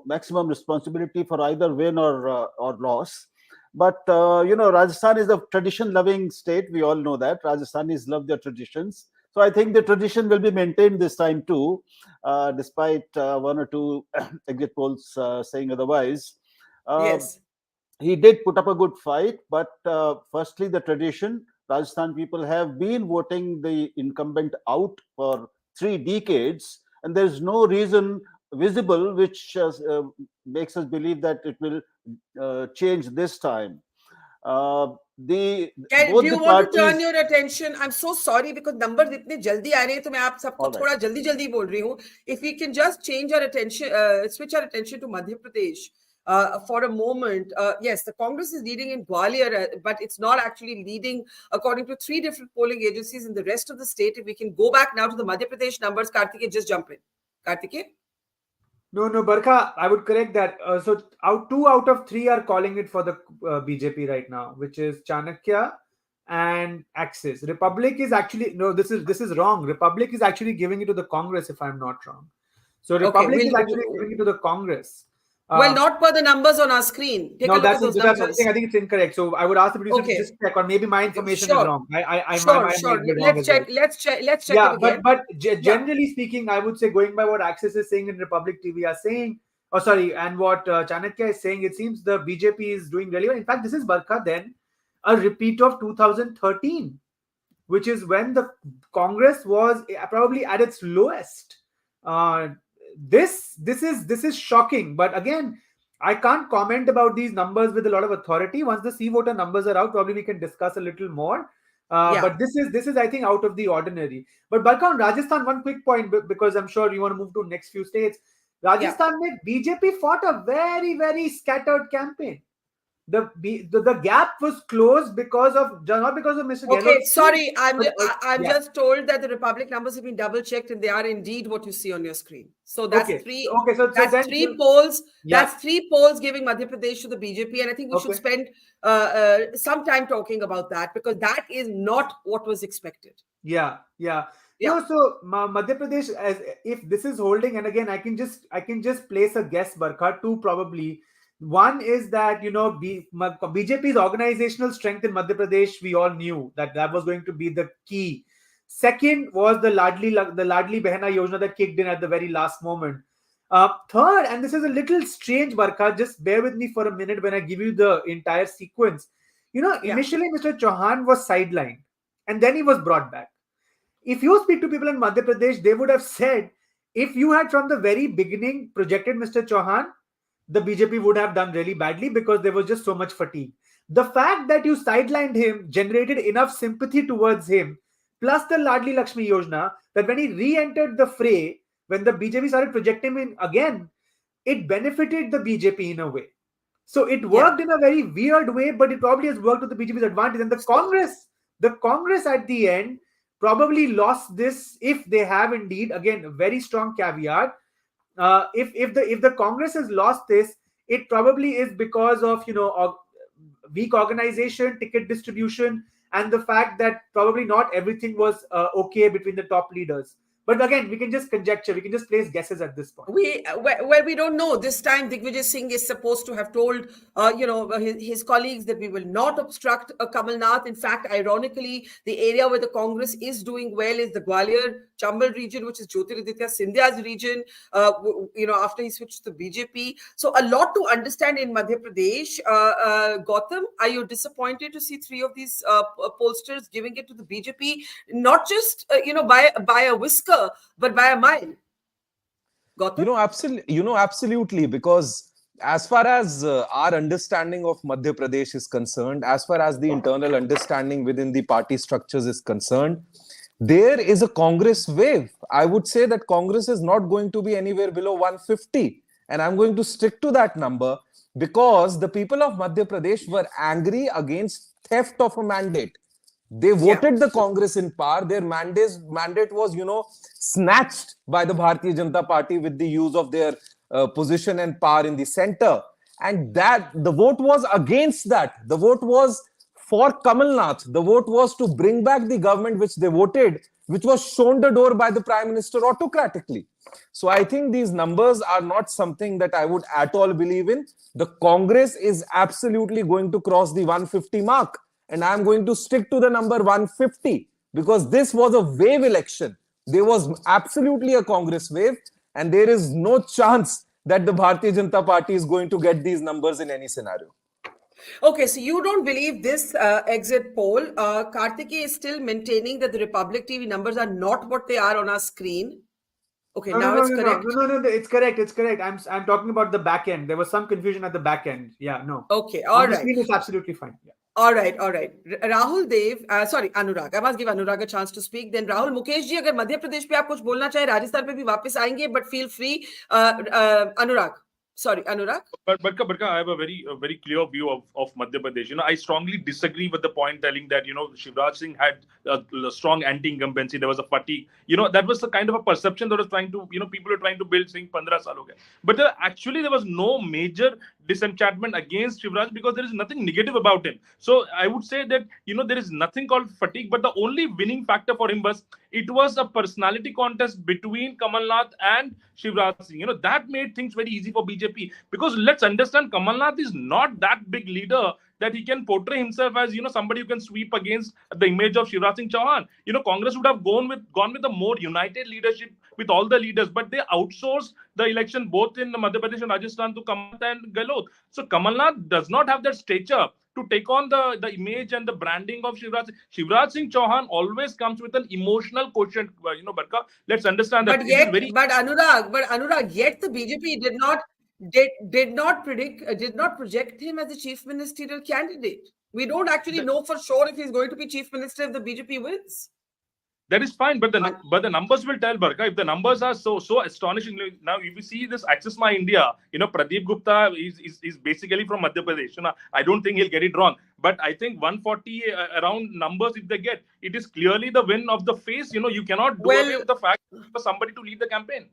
maximum responsibility for either win or loss. But Rajasthan is a tradition-loving state. We all know that Rajasthanis love their traditions. So I think the tradition will be maintained this time too, despite one or two exit polls saying otherwise. Yes, he did put up a good fight. But firstly, the tradition. Rajasthan people have been voting the incumbent out for 3 decades, and there's no reason visible which makes us believe that it will change this time. Do you want to turn your attention? I'm so sorry because numbers itne jaldi aa rahe hain, to main aap sabko thoda jaldi bol rahi hu. If we can just change our attention, switch our attention to Madhya Pradesh. For a moment, yes, the Congress is leading in Gwalior, but it's not actually leading according to 3 different polling agencies in the rest of the state. If we can go back now to the Madhya Pradesh numbers, Karthikeya, just jump in. Karthikeya? No, Barkha, I would correct that. So 2 out of 3 are calling it for the BJP right now, which is Chanakya and Axis. Republic is actually, no, this is wrong. Republic is actually giving it to the Congress, if I'm not wrong. So Republic is actually giving it to the Congress. Well, not per the numbers on our screen. No, that's I think it's incorrect. So I would ask the producer to just check, or maybe my information is wrong. Sure. Let's check it again. But generally speaking, I would say, going by what Axis is saying and Republic TV are saying, and what Chanakya is saying, it seems the BJP is doing really well. In fact, this is, Barkha, then a repeat of 2013, which is when the Congress was probably at its lowest. This is shocking, but again, I can't comment about these numbers with a lot of authority. Once the C-voter numbers are out, probably we can discuss a little more. But this is I think out of the ordinary. But Barkha, on Rajasthan, one quick point, because I'm sure you want to move to next few states. Rajasthan, BJP fought a very, very scattered campaign. The gap was closed because of not because of Mr. Gehlot. Okay, sorry, I'm just told that the Republic numbers have been double checked and they are indeed what you see on your screen. So that's three. Okay, so that's 3 polls. That's 3 polls giving Madhya Pradesh to the BJP, and I think we should spend some time talking about that because that is not what was expected. Yeah. No, so Madhya Pradesh, as if this is holding, and again, I can just place a guess, Barkha, 2 probably. One is that, BJP's organizational strength in Madhya Pradesh, we all knew that was going to be the key. Second was the Ladli Behna Yojana that kicked in at the very last moment. Third, and this is a little strange, Barkha, just bear with me for a minute when I give you the entire sequence. Initially Mr. Chauhan was sidelined and then he was brought back. If you speak to people in Madhya Pradesh, they would have said, if you had from the very beginning projected Mr. Chauhan, the BJP would have done really badly because there was just so much fatigue. The fact that you sidelined him generated enough sympathy towards him, plus the Ladli Lakshmi Yojana, that when he re-entered the fray, when the BJP started projecting him again, it benefited the BJP in a way. So it worked in a very weird way, but it probably has worked to the BJP's advantage. And the Congress at the end probably lost this, if they have indeed, again, a very strong caveat. If the Congress has lost this, it probably is because of weak organization, ticket distribution, and the fact that probably not everything was okay between the top leaders. But again, we can just conjecture, we can just place guesses at this point. We don't know. This time, Digvijay Singh is supposed to have told, his colleagues that we will not obstruct Kamalnath. In fact, ironically, the area where the Congress is doing well is the Gwalior Chambal region, which is Jyotiraditya Scindia's region. After he switched to the BJP, so a lot to understand in Madhya Pradesh. Gautam, are you disappointed to see three of these pollsters giving it to the BJP, not just by a whisker, but by a mile? Gautam? Absolutely, because as far as our understanding of Madhya Pradesh is concerned, as far as the internal understanding within the party structures is concerned, there is a Congress wave. I would say that Congress is not going to be anywhere below 150. And I'm going to stick to that number because the people of Madhya Pradesh were angry against theft of a mandate. They voted the Congress in power. Their mandate was, snatched by the Bharatiya Janata Party with the use of their position and power in the center. And that the vote was against that. The vote was for Kamalnath. The vote was to bring back the government which they voted, which was shown the door by the Prime Minister autocratically. So I think these numbers are not something that I would at all believe in. The Congress is absolutely going to cross the 150 mark. And I'm going to stick to the number 150 because this was a wave election. There was absolutely a Congress wave, and there is no chance that the Bharatiya Janata Party is going to get these numbers in any scenario. Okay, so you don't believe this exit poll. Kartikeya is still maintaining that the Republic TV numbers are not what they are on our screen. Okay, it's correct. No, it's correct. It's correct. I'm talking about the back end. There was some confusion at the back end. Yeah, no. Okay, all right. It's absolutely fine. Yeah. All right. Rahul Dev, Anurag. I must give Anurag a chance to speak. Then Rahul, Mukesh ji, अगर मध्य प्रदेश पे आप कुछ बोलना चाहे, राजस्थान पे भी वापस आएंगे, but feel free. Anurag. Sorry, Anurag. But Barkha, I have a very clear view of Madhya Pradesh. I strongly disagree with the point telling that Shivraj Singh had a strong anti-incumbency. There was a fatigue. That was the kind of a perception that was trying to people were trying to build saying 15 saal ho gaya. But there was no major disenchantment against Shivraj because there is nothing negative about him. So I would say that there is nothing called fatigue. But the only winning factor for him was a personality contest between Kamalnath and Shivraj Singh. That made things very easy for BJP because let's understand, Kamalnath is not that big leader that he can portray himself as somebody who can sweep against the image of Shivraj Singh Chauhan. Congress would have gone with a more united leadership with all the leaders, but they outsourced the election both in Madhya Pradesh and Rajasthan to Kamalnath and Gehlot. So Kamalnath does not have that stature to take on the image and the branding of Shivraj. Shivraj Singh Chauhan always comes with an emotional quotient. Barkha, let's understand that. But Anurag, yet the BJP did not project him as a chief ministerial candidate. We don't actually know for sure if he's going to be chief minister if the BJP wins. That is fine, but the numbers will tell, Barkha. If the numbers are so astonishing, now if you see this Access My India, Pradeep Gupta is basically from Madhya Pradesh. I don't think he'll get it wrong, but I think 140 around numbers if they get, it is clearly the win of the face. You cannot do away with the fact for somebody to lead the campaign.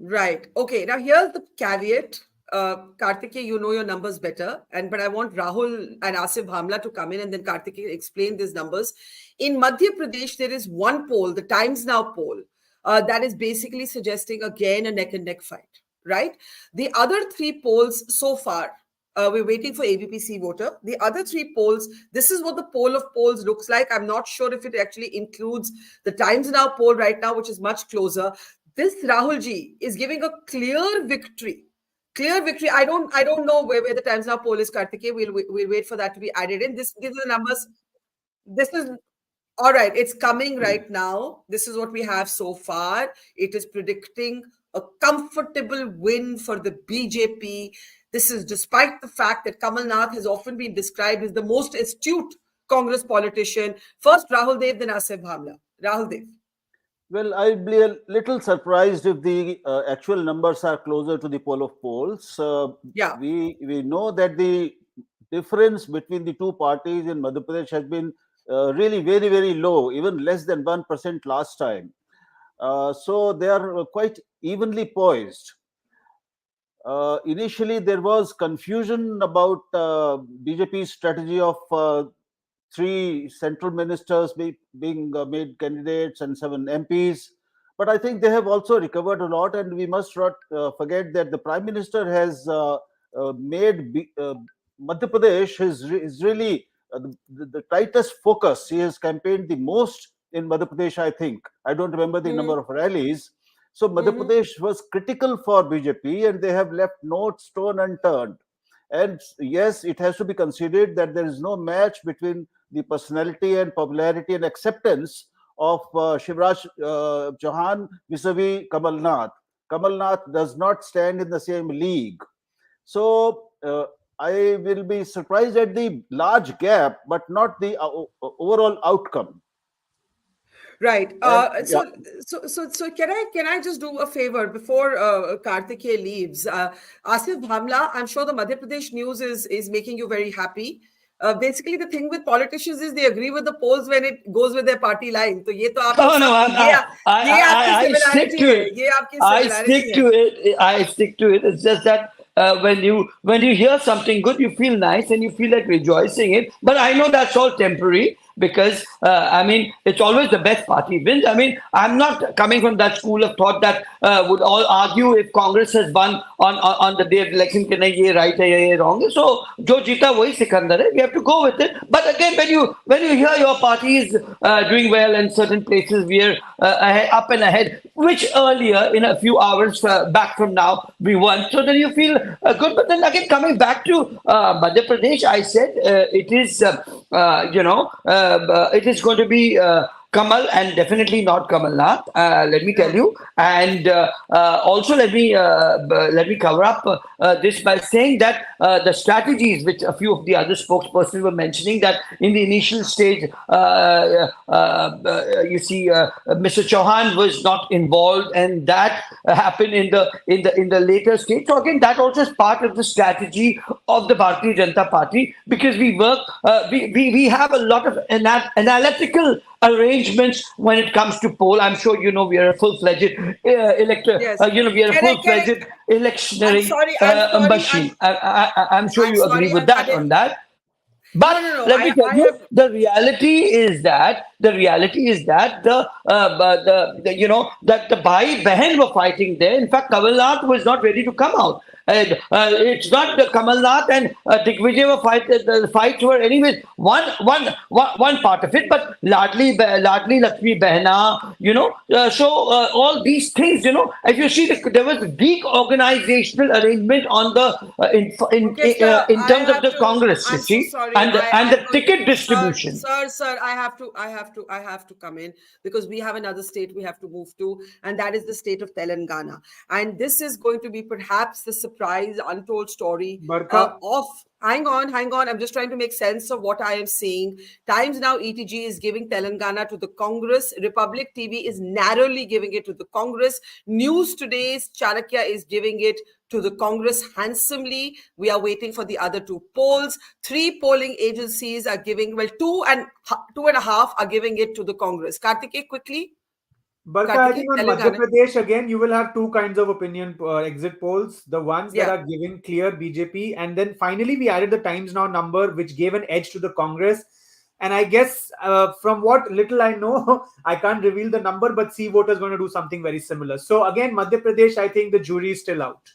Right. Okay. Now here's the caveat. Kartikeya, you know your numbers better, but I want Rahul and Asif Bhamla to come in and then Kartikeya explain these numbers. In Madhya Pradesh, there is one poll, the Times Now poll, that is basically suggesting again a neck-and-neck fight, right? The other three polls so far, we're waiting for ABPC voter. The other three polls, this is what the poll of polls looks like. I'm not sure if it actually includes the Times Now poll right now, which is much closer. This Rahulji is giving a clear victory. I don't know where the Times Now poll is, Kartikeya. We'll wait for that to be added in. These are the numbers. This is all right. It's coming right now. This is what we have so far. It is predicting a comfortable win for the BJP. This is despite the fact that Kamalnath has often been described as the most astute Congress politician. First Rahul Dev, then Asif Bhamla. Rahul Dev. Well, I'd be a little surprised if the actual numbers are closer to the poll of polls. We know that the difference between the two parties in Madhya Pradesh has been really very, very low, even less than 1% last time. So they are quite evenly poised. Initially, there was confusion about BJP's strategy of three central ministers being made candidates and 7 MPs. But I think they have also recovered a lot, and we must not forget that the Prime Minister has made Madhya Pradesh is really the tightest focus. He has campaigned the most in Madhya Pradesh, I think. I don't remember the number of rallies. So Madhya Pradesh was critical for BJP, and they have left no stone unturned. And yes, it has to be considered that there is no match between the personality and popularity and acceptance of Shivraj Chauhan vis-a-vis Kamalnath. Kamalnath does not stand in the same league. So I will be surprised at the large gap, but not the overall outcome. Right. So can I just do a favor before Kartikeya leaves? Asif Bhamla, I'm sure the Madhya Pradesh news is making you very happy. Basically, the thing with politicians is they agree with the polls when it goes with their party line. So ये तो आप Oh no, I stick to it. I stick to it. I stick to it. It's just that when you hear something good, you feel nice and you feel like rejoicing it. But I know that's all temporary because I mean it's always the best party wins. I mean I'm not coming from that school of thought that would all argue if Congress has won on the day of election कि नहीं ये right है ये wrong है. So जो जीता वही सिकंदर है. We have to go with it. But again when you hear your party is doing well in certain places, we are up and ahead, which earlier in a few hours back from now we won. So then you feel good. But then again coming back to Madhya Pradesh, I said it is it is going to be Kamal and definitely not Kamalnath. Let me tell you, and also let me cover up this by saying that the strategies which a few of the other spokespersons were mentioning, that in the initial stage, you see, Mr. Chauhan was not involved, and that happened in the later stage. So again, that also is part of the strategy of the Bharatiya Janata Party, because we work, we have a lot of analytical arrangements when it comes to poll. I'm sure you know we are a full-fledged elector. Yes. We are a full-fledged electionary machine. I'm sure you agree with that on that. But let me tell you, the reality is that the Bhai Behan were fighting there. In fact, Kamalnath was not ready to come out. And it's not the Kamalnath and Digvijay were the fights were anyways one part of it, but Ladli Lakshmi Behna, so all these things, if you see there was weak organizational arrangement on the in terms of the Congress, you see, and the ticket distribution. Sir, I have to come in because we have another state we have to move to, and that is the state of Telangana. And this is going to be perhaps the surprise, untold story of. Hang on. I'm just trying to make sense of what I am seeing. Times Now ETG is giving Telangana to the Congress. Republic TV is narrowly giving it to the Congress. News Today's Chanakya is giving it to the Congress handsomely. We are waiting for the other two polls. 3 polling agencies are giving, well, 2.5 are giving it to the Congress. Kartikeya, quickly. Barkha, I think on Madhya Pradesh, again, you will have two kinds of opinion exit polls. The ones that are giving clear BJP. And then finally, we added the Times Now number, which gave an edge to the Congress. And I guess from what little I know, I can't reveal the number, but C Voter is going to do something very similar. So again, Madhya Pradesh, I think the jury is still out.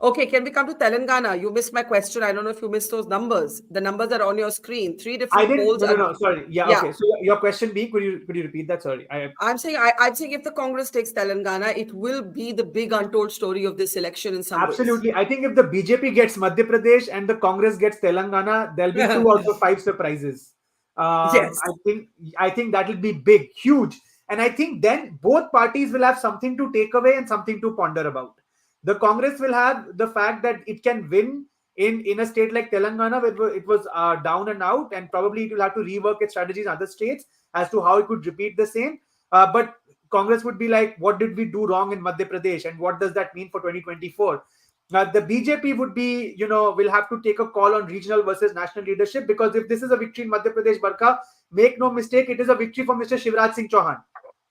Okay, can we come to Telangana? You missed my question. I don't know if you missed those numbers. The numbers are on your screen. 3 different polls. No, sorry. Yeah, okay. So your question being, could you repeat that? Sorry. I'm saying if the Congress takes Telangana, it will be the big untold story of this election in some ways. Absolutely. I think if the BJP gets Madhya Pradesh and the Congress gets Telangana, there'll be 2 out of 5 surprises. Yes. I think that will be big, huge. And I think then both parties will have something to take away and something to ponder about. The Congress will have the fact that it can win in a state like Telangana, where it was down and out, and probably it will have to rework its strategies in other states as to how it could repeat the same. But Congress would be like, what did we do wrong in Madhya Pradesh, and what does that mean for 2024? The BJP would be, will have to take a call on regional versus national leadership, because if this is a victory in Madhya Pradesh, Barkha, make no mistake, it is a victory for Mr. Shivraj Singh Chauhan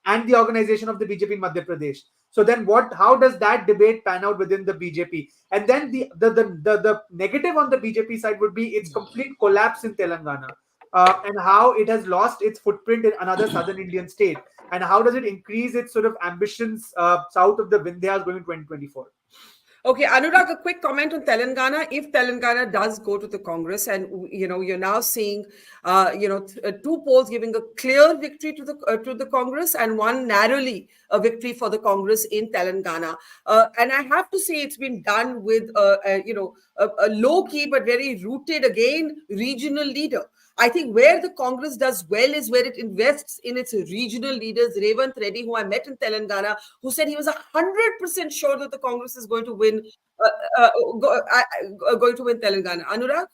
and the organization of the BJP in Madhya Pradesh. So then how does that debate pan out within the BJP? And then the negative on the BJP side would be its complete collapse in Telangana, and how it has lost its footprint in another southern Indian state, and how does it increase its sort of ambitions south of the Vindhyas going in 2024? Okay, Anurag, a quick comment on Telangana. If Telangana does go to the Congress, and you're now seeing, two polls giving a clear victory to the Congress, and one narrowly a victory for the Congress in Telangana. And I have to say, it's been done with a low key but very rooted, again, regional leader. I think where the Congress does well is where it invests in its regional leaders. Revant Reddy, who I met in Telangana, who said he was 100% sure that the Congress is going to win, going to win Telangana. Anurag?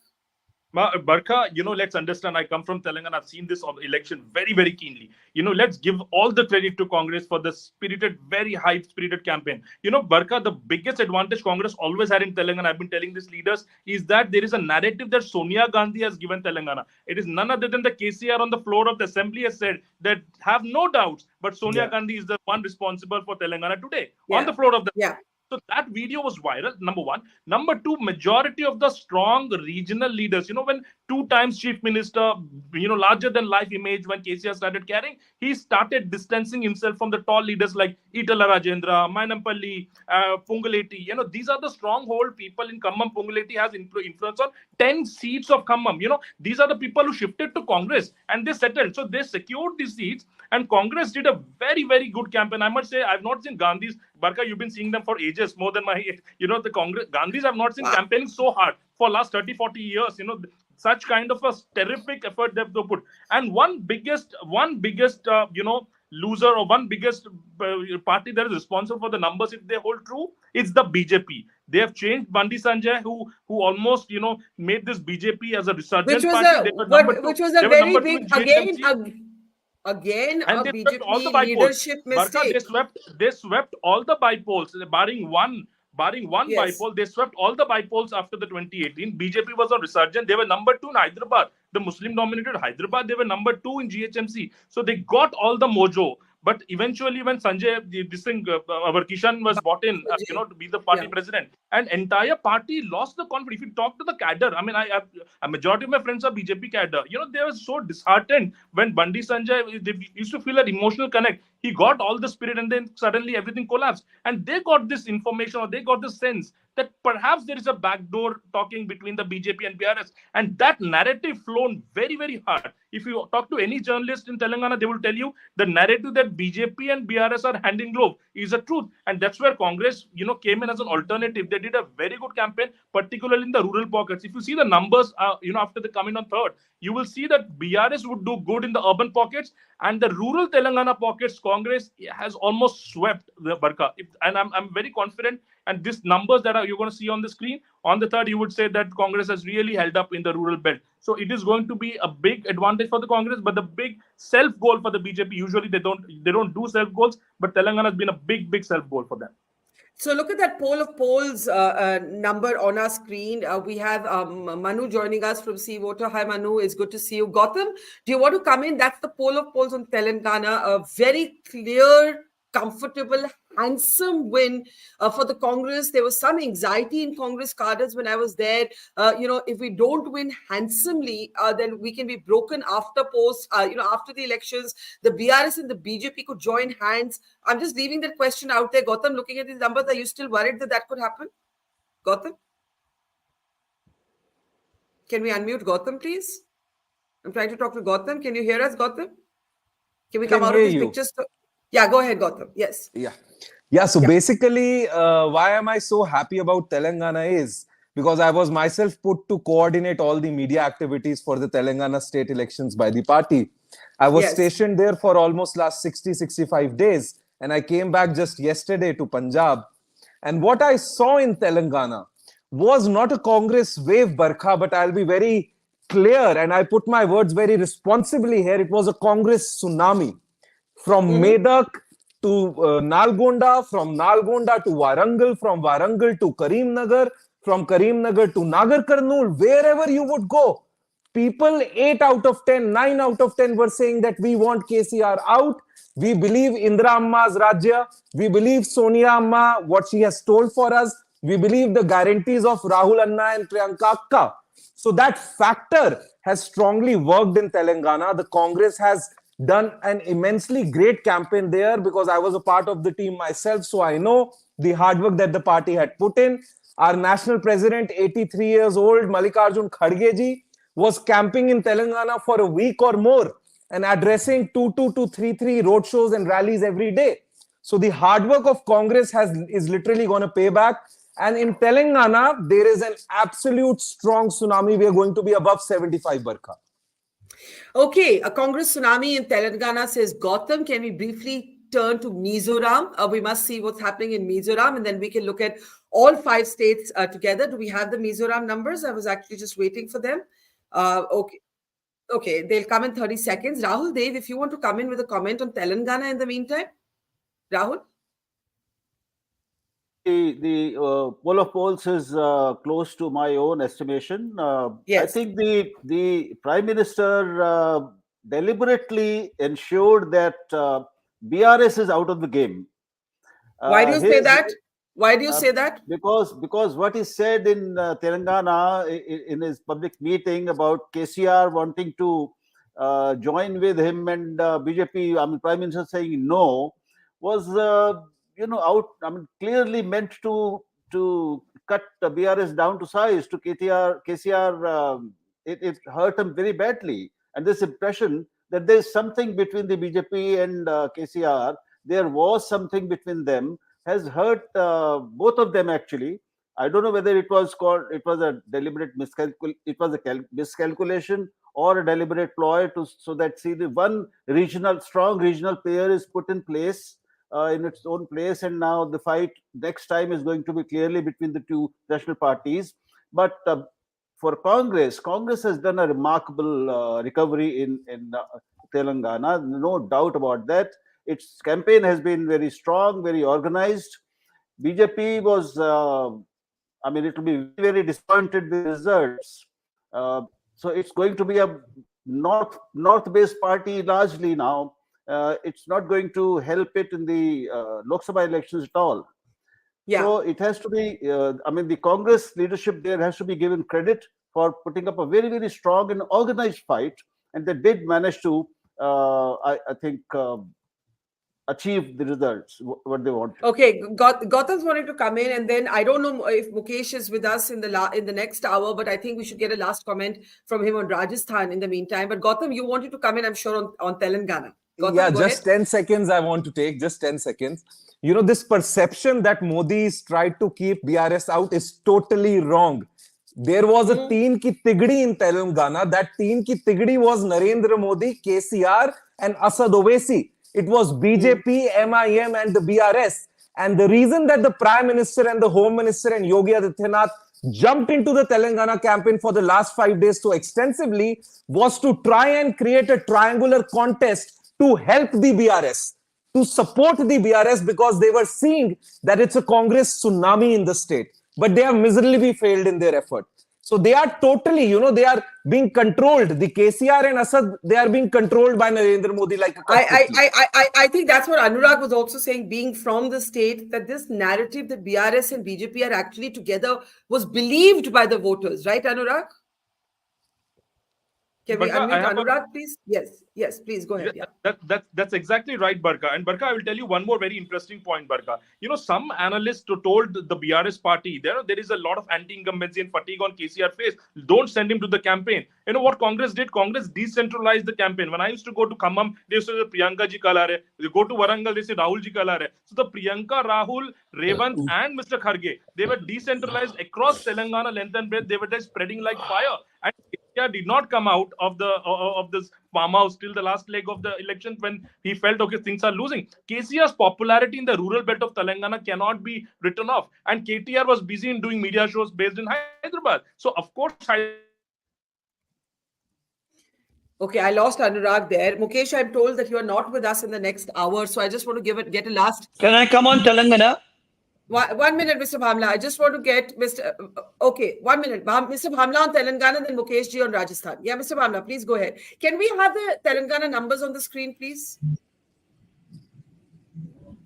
Barkha, let's understand. I come from Telangana. I've seen this election very, very keenly. Let's give all the credit to Congress for the spirited, very high-spirited campaign. Barkha, the biggest advantage Congress always had in Telangana, I've been telling these leaders, is that there is a narrative that Sonia Gandhi has given Telangana. It is none other than the KCR on the floor of the assembly has said that have no doubts, but Sonia Gandhi is the one responsible for Telangana today on the floor of the So that video was viral, number one. Number two, majority of the strong regional leaders, when 2 times chief minister, larger than life image, when KCR started carrying, he started distancing himself from the tall leaders like Itala Rajendra, Mainampalli, Pungaleti. These are the stronghold people in Khammam. Pungaleti has influence on 10 seats of Khammam. These are the people who shifted to Congress and they settled. So they secured these seats. And Congress did a very, very good campaign. I must say, I've not seen Gandhis. Barkha, you've been seeing them for ages, more than the Congress. Gandhis have not seen campaigning so hard for last 30, 40 years. Such kind of a terrific effort they've put. And one biggest, loser, or one biggest party that is responsible for the numbers, if they hold true, it's the BJP. They have changed Bandi Sanjay, who almost, made this BJP as a resurgent party. Which was a very big, again, and a they BJP swept all the leadership mistake. mistake. They swept all the bypolls, barring one bypoll. They swept all the bypolls after the 2018. BJP was on resurgent. They were number 2 in Hyderabad, the Muslim-dominated Hyderabad. They were number 2 in GHMC. So they got all the mojo. But eventually, when Sanjay, our Kishan was brought in, to be the party president, and entire party lost the confidence. If you talk to the cadre, a majority of my friends are BJP cadre. They were so disheartened when Bandi Sanjay, they used to feel an emotional connect. He got all the spirit, and then suddenly everything collapsed. And they got this information, or they got this sense that perhaps there is a backdoor talking between the BJP and BRS. And that narrative flown very, very hard. If you talk to any journalist in Telangana, they will tell you the narrative that BJP and BRS are hand in glove is a truth. And that's where Congress, came in as an alternative. They did a very good campaign, particularly in the rural pockets. If you see the numbers, after they come in on third, you will see that BRS would do good in the urban pockets, and the rural Telangana pockets, Congress has almost swept the Barkha. And I'm very confident. And these numbers that you're going to see on the screen, on the third, you would say that Congress has really held up in the rural belt. So it is going to be a big advantage for the Congress, but the big self goal for the BJP, usually they don't do self goals, but Telangana has been a big self goal for them. So look at that poll of polls number on our screen. We have Manu joining us from Sea Voter. Hi, Manu. It's good to see you. Gautam, do you want to come in? That's the poll of polls on Telangana. A very clear, comfortable, handsome win for the Congress. There was some anxiety in Congress cadres when I was there. If we don't win handsomely, then we can be broken after after the elections. The BRS and the BJP could join hands. I'm just leaving that question out there. Gautam, looking at these numbers, are you still worried that could happen? Gautam? Can we unmute Gautam, please? I'm trying to talk to Gautam. Can you hear us, Gautam? Can we come out of these pictures? Yeah, go ahead, Gautam. Yes. Yeah. So basically, why am I so happy about Telangana is because I was myself put to coordinate all the media activities for the Telangana state elections by the party. I was stationed there for almost last 65 days. And I came back just yesterday to Punjab. And what I saw in Telangana was not a Congress wave, Barkha, but I'll be very clear. And I put my words very responsibly here. It was a Congress tsunami. From Medak to Nalgonda, from Nalgonda to Warangal, from Warangal to Karimnagar, from Karimnagar to Nagar Karnool, wherever you would go, people 8 out of 10, 9 out of 10 were saying that we want KCR out. We believe Indra Amma's Rajya. We believe Sonia Amma, what she has told for us. We believe the guarantees of Rahul Anna and Priyanka Akka. So that factor has strongly worked in Telangana. The Congress has done an immensely great campaign there because I was a part of the team myself. So I know the hard work that the party had put in. Our national president, 83 years old, Mallikarjun Kharge ji, was camping in Telangana for a week or more and addressing 2-2 to 3-3 roadshows and rallies every day. So the hard work of Congress is literally going to pay back. And in Telangana, there is an absolute strong tsunami. We are going to be above 75, Barkha. Okay, a Congress tsunami in Telangana, says Gautam. Can we briefly turn to Mizoram? We must see what's happening in Mizoram, and then we can look at all 5 states together. Do we have the Mizoram numbers? I was actually just waiting for them. Okay, they'll come in 30 seconds. Rahul Dev, if you want to come in with a comment on Telangana in the meantime. Rahul? The poll of polls is close to my own estimation. Yes. I think the Prime Minister deliberately ensured that BRS is out of the game. Why do you say that? Why do you say that? Because what he said in Telangana in his public meeting about KCR wanting to join with him and BJP, I mean, Prime Minister saying no, was clearly meant to cut the BRS down to size to KCR. It hurt him very badly, and this impression that there is something between the BJP and KCR, there was something between them, has hurt both of them actually. I don't know whether it was a deliberate miscalculation or a deliberate ploy so that the one strong regional player is put in place in its own place, and now the fight next time is going to be clearly between the two national parties. But for Congress has done a remarkable recovery in Telangana, no doubt about that. Its campaign has been very strong, very organized. BJP was, it will be very disappointed with the results. So it's going to be a north-based party largely now. It's not going to help it in the Lok Sabha elections at all. Yeah. So it has to be, the Congress leadership there has to be given credit for putting up a very, very strong and organized fight. And they did manage to, I think, achieve the results, what they want. Okay, Gautam's wanting to come in, and then I don't know if Mukesh is with us in the next hour, but I think we should get a last comment from him on Rajasthan in the meantime. But Gautam, you wanted to come in, I'm sure, on Telangana. Gautam, yeah, just ahead. 10 seconds I want to take, just 10 seconds. You know, this perception that Modi's tried to keep BRS out is totally wrong. There was a teen ki tigdi in Telangana. That teen ki tigdi was Narendra Modi, KCR and Asad Owaisi. It was BJP, MIM and the BRS. And the reason that the Prime Minister and the Home Minister and Yogi Adityanath jumped into the Telangana campaign for the last 5 days so extensively was to try and create a triangular contest to help the BRS, to support the BRS, because they were seeing that it's a Congress tsunami in the state. But they have miserably failed in their effort. So they are totally, they are being controlled. The KCR and Asad, they are being controlled by Narendra Modi like a I think that's what Anurag was also saying, being from the state, that this narrative that BRS and BJP are actually together was believed by the voters, right, Anurag? Can we unmute Anurag, please? Yes, please go ahead. Yeah. That's exactly right, Barkha. And Barkha, I will tell you one more very interesting point, Barkha. Some analysts told the BRS party there is a lot of anti-incumbency and fatigue on KCR face. Don't send him to the campaign. You know what Congress did? Congress decentralized the campaign. When I used to go to Khammam, they used to say Priyanka ji kala rahe. They go to Warangal, they say Rahul ji kala rahe. So the Priyanka, Rahul, Revant and Mr. Kharge, they were decentralized across Telangana length and breadth. They were just spreading like fire. And KCR did not come out of this farmhouse till the last leg of the election when he felt, okay, things are losing. KCR's popularity in the rural belt of Telangana cannot be written off. And KTR was busy in doing media shows based in Hyderabad. So, of course, Okay, I lost Anurag there. Mukesh, I'm told that you are not with us in the next hour, so I just want to get a last. Can I come on Telangana? 1 minute, Mr. Bhamla. I just want to get Mr. Okay, 1 minute. Mr. Bhamla on Telangana, then Mukesh ji on Rajasthan. Yeah, Mr. Bhamla, please go ahead. Can we have the Telangana numbers on the screen, please?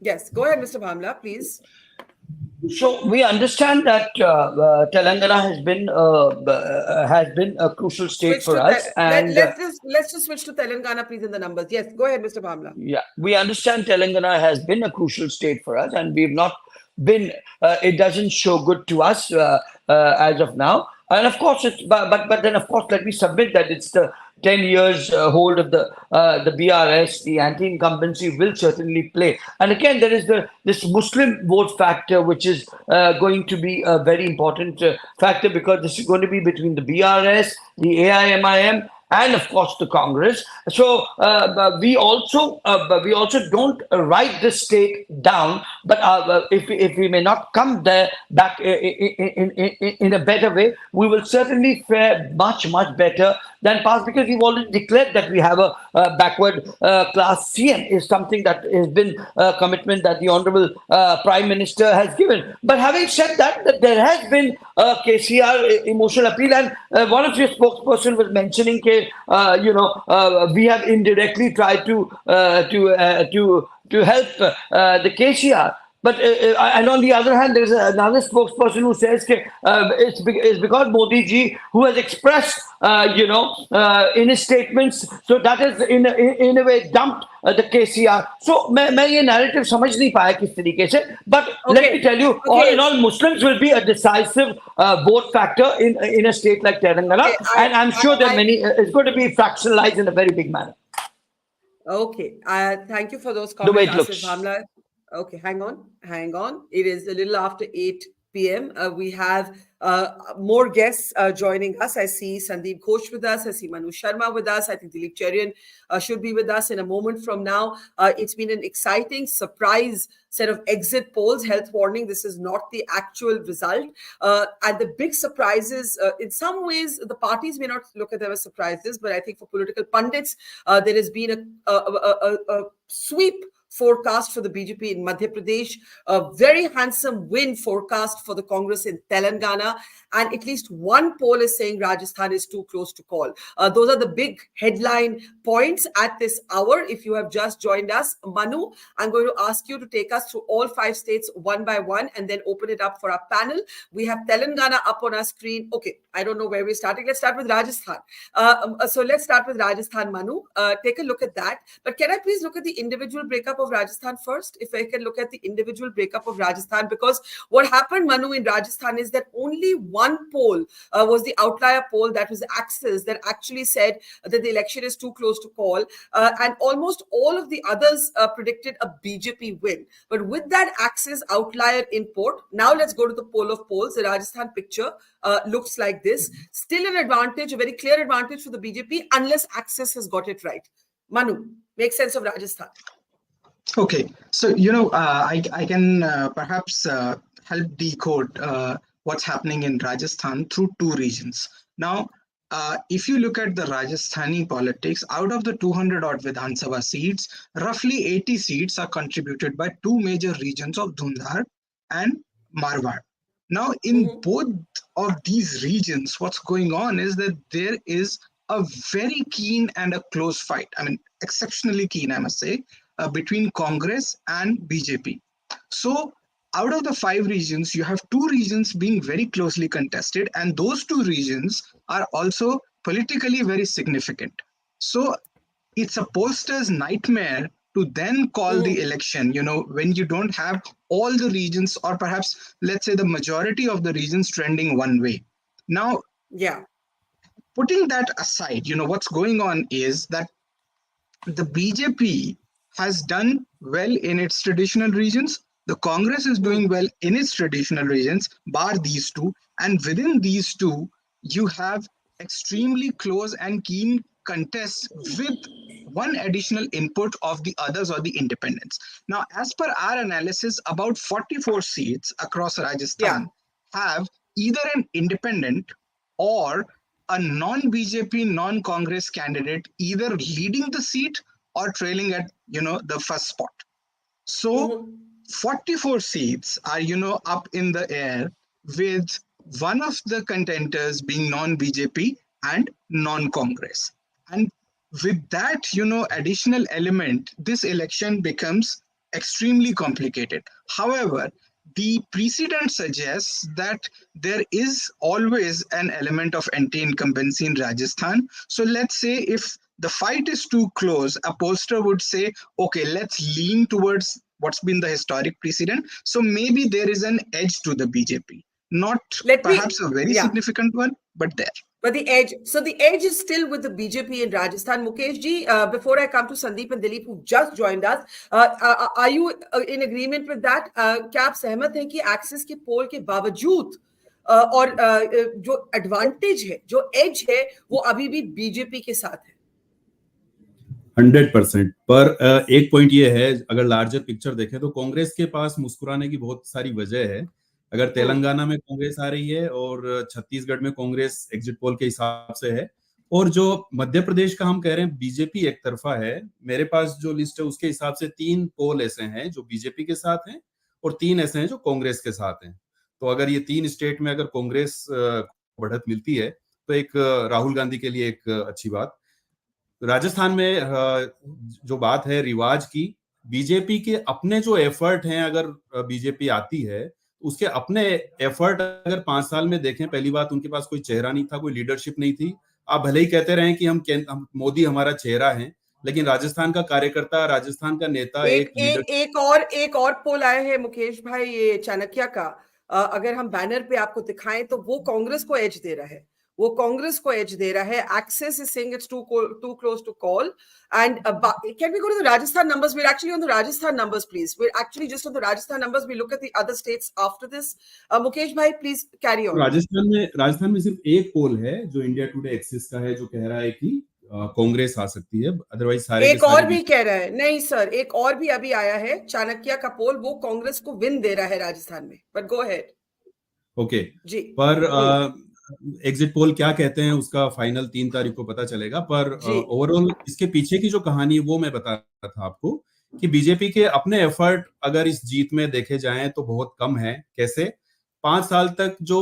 Yes, go ahead, Mr. Bhamla, please. So we understand that Telangana has been a crucial state for us, and let's just switch to Telangana, please, in the numbers. Yes, go ahead, Mr. Bhamla. Yeah, we understand Telangana has been a crucial state for us, and we've not been. It doesn't show good to us as of now. And of course, but then of course, let me submit that it's the 10 years hold of the BRS, the anti-incumbency will certainly play. And again, there is this Muslim vote factor, which is going to be a very important factor, because this is going to be between the BRS, the AIMIM, and of course the Congress. So we also don't write the state down, but if we may not come there back in a better way, we will certainly fare much better than past, because we've already declared that we have a backward class CM is something that has been a commitment that the Honorable Prime Minister has given. But having said that there has been a KCR emotional appeal, and one of your spokesperson was mentioning we have indirectly tried to help the KCR. But and on the other hand, there is another spokesperson who says it's because Modi ji, who has expressed, in his statements, so that is in a way dumped the KCR. So मैं ये narrative समझ नहीं पाया किस तरीके से. But let me tell you, all in all, Muslims will be a decisive vote factor in a state like Telangana, and I'm sure that it's going to be fractionalized in a very big manner. Okay, thank you for those comments, the way it looks. Bhamla. Okay, hang on. It is a little after 8 p.m. We have more guests joining us. I see Sandeep Ghosh with us. I see Manu Sharma with us. I think Dilip Cherian should be with us in a moment from now. It's been an exciting surprise set of exit polls. Health warning, this is not the actual result. And the big surprises, in some ways, the parties may not look at them as surprises, but I think for political pundits, there has been a sweep forecast for the BJP in Madhya Pradesh, a very handsome win forecast for the Congress in Telangana, and at least one poll is saying Rajasthan is too close to call. Those are the big headline points at this hour. If you have just joined us, Manu, I'm going to ask you to take us through all 5 states one by one and then open it up for our panel. We have Telangana up on our screen. Okay, I don't know where we're starting. Let's start with Rajasthan. So let's start with Rajasthan, Manu. Take a look at that. But can I please look at the individual breakup of Rajasthan first? If I can look at the individual breakup of Rajasthan, because what happened, Manu, in Rajasthan is that only one poll was the outlier poll, that was Axis, that actually said that the election is too close to call. And almost all of the others predicted a BJP win. But with that Axis outlier input, now let's go to the poll of polls. The Rajasthan picture looks like this. Still an advantage, a very clear advantage for the BJP, unless Axis has got it right. Manu, make sense of Rajasthan. Okay, so I can perhaps help decode what's happening in Rajasthan through 2 regions. Now, if you look at the Rajasthani politics, out of the 200 odd Vidhan Sabha seats, roughly 80 seats are contributed by 2 major regions of Dhundhar and Marwar. Now, in both of these regions, what's going on is that there is a very keen and a close fight. I mean, exceptionally keen, I must say, between Congress and BJP. So out of the 5 regions, you have 2 regions being very closely contested, and those 2 regions are also politically very significant. So it's a pollster's nightmare to then call the election, when you don't have all the regions, or perhaps let's say the majority of the regions trending one way. Now, putting that aside, what's going on is that the BJP has done well in its traditional regions. The Congress is doing well in its traditional regions, bar these 2. And within these 2, you have extremely close and keen contests with one additional input of the others or the independents. Now, as per our analysis, about 44 seats across Rajasthan have either an independent or a non-BJP, non-Congress candidate either leading the seat or trailing at, the first spot. So 44 seats are, up in the air, with one of the contenders being non-BJP and non-Congress. And with that, additional element, this election becomes extremely complicated. However, the precedent suggests that there is always an element of anti-incumbency in Rajasthan. So let's say if the fight is too close, a pollster would say, okay, let's lean towards what's been the historic precedent. So maybe there is an edge to the BJP. Not perhaps a very significant one, but there. But the edge, so the edge is still with the BJP in Rajasthan. Mukesh ji, before I come to Sandeep and Dilip, who just joined us, are you in agreement with that? क्या आप सहमत हैं कि axis के पोल के बावजूद और जो एडवांटेज है, जो एज है, वो अभी भी बीजेपी के साथ है? 100%। पर एक पॉइंट ये है, अगर लार्जर पिक्चर देखें तो कांग्रेस के पास मुस्कुराने की बहुत सारी वजह है। अगर तेलंगाना में कांग्रेस आ रही है और छत्तीसगढ़ में कांग्रेस एग्जिट पोल के हिसाब से है, और जो मध्य प्रदेश का हम कह रहे हैं बीजेपी एक तरफा है, मेरे पास जो लिस्ट है उसके हिसाब से 3 पोल ऐसे हैं जो बीजेपी के साथ हैं और 3 ऐसे हैं जो कांग्रेस के साथ हैं। तो अगर ये 3 स्टेट में अगर कांग्रेस बढ़त मिलती है तो एक राहुल गांधी के लिए एक अच्छी बात। राजस्थान में जो बात है रिवाज की, बीजेपी के अपने जो एफर्ट हैं, अगर बीजेपी आती है उसके अपने एफर्ट अगर 5 साल में देखें, पहली बात उनके पास कोई चेहरा नहीं था, कोई लीडरशिप नहीं थी। आप भले ही कहते रहे कि हम मोदी हमारा चेहरा है, लेकिन राजस्थान का कार्यकर्ता, राजस्थान का नेता एक और पोल आया है मुकेश भाई, ये चाणक्य का, अगर हम बैनर पे आपको दिखाएं तो वो कांग्रेस को एज दे रहा है, वो कांग्रेस को एज दे रहा है. Access is saying it's too close to call. And can we go to the Rajasthan numbers? We're actually on the Rajasthan numbers, please. We're actually just on the Rajasthan numbers. We look at the other states after this. Mukesh bhai, please carry on. Rajasthan में सिर्फ एक पोल है जो India Today axis का है, जो कह रहा है कि कांग्रेस आ सकती है, अदरवाइज सारे एक और भी कह रहा है. नहीं सर, एक और भी अभी आया है चाणक्य का पोल, वो कांग्रेस को विन दे रहा है राजस्थान में. But go ahead. ओके जी. पर एग्जिट पोल क्या कहते हैं उसका फाइनल 3 तारीख को पता चलेगा. पर ओवरऑल इसके पीछे की जो कहानी वो मैं बता रहा था आपको कि बीजेपी के अपने एफर्ट अगर इस जीत में देखे जाएं तो बहुत कम है. कैसे? 5 साल तक जो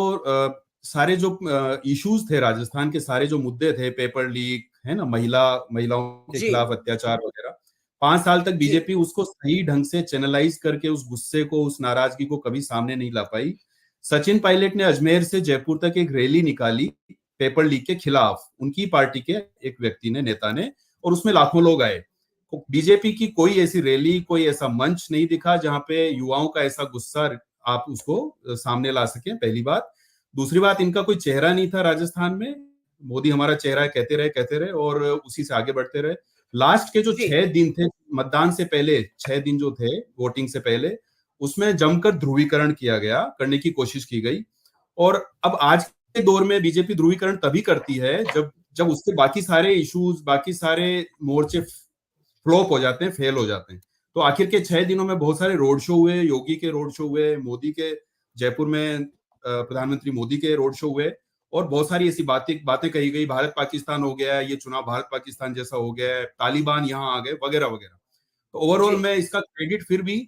सारे जो इश्यूज थे राजस्थान के, सारे जो मुद्दे थे, पेपर लीक है ना, महिलाओं के खिलाफ अत्याचार वगैरह, 5 साल तक बीजेपी उसको सही ढंग से चैनलाइज करके उस गुस्से को, उस नाराजगी को कभी सामने नहीं ला पाई. सचिन पायलट ने अजमेर से जयपुर तक एक रैली निकाली पेपर लीक के खिलाफ, उनकी पार्टी के एक व्यक्ति ने, नेता ने, और उसमें लाखों लोग आए. बीजेपी की कोई ऐसी रैली, कोई ऐसा मंच नहीं दिखा जहां पे युवाओं का ऐसा गुस्सा आप उसको सामने ला सके. पहली बात. दूसरी बात, इनका कोई चेहरा नहीं था राजस्थान में. मोदी हमारा चेहरा है कहते रहे और उसी से आगे बढ़ते रहे. लास्ट के जो 6 दिन थे मतदान से पहले, 6 दिन जो थे वोटिंग से पहले, उसमें जमकर ध्रुवीकरण किया गया, करने की कोशिश की गई. और अब आज के दौर में बीजेपी ध्रुवीकरण तभी करती है जब उसके बाकी सारे इश्यूज, बाकी सारे मोर्चे फ्लॉप हो जाते हैं, फेल हो जाते हैं. तो आखिर के 6 दिनों में बहुत सारे रोड शो हुए, योगी के रोड शो हुए, मोदी के, जयपुर में प्रधानमंत्री मोदी के रोड शो हुए, और बहुत सारी ऐसी बातें कही गई. भारत पाकिस्तान हो गया, ये चुनाव भारत पाकिस्तान जैसा हो गया, तालिबान यहाँ आ गए, वगैरह वगैरह. तो ओवरऑल में इसका क्रेडिट फिर भी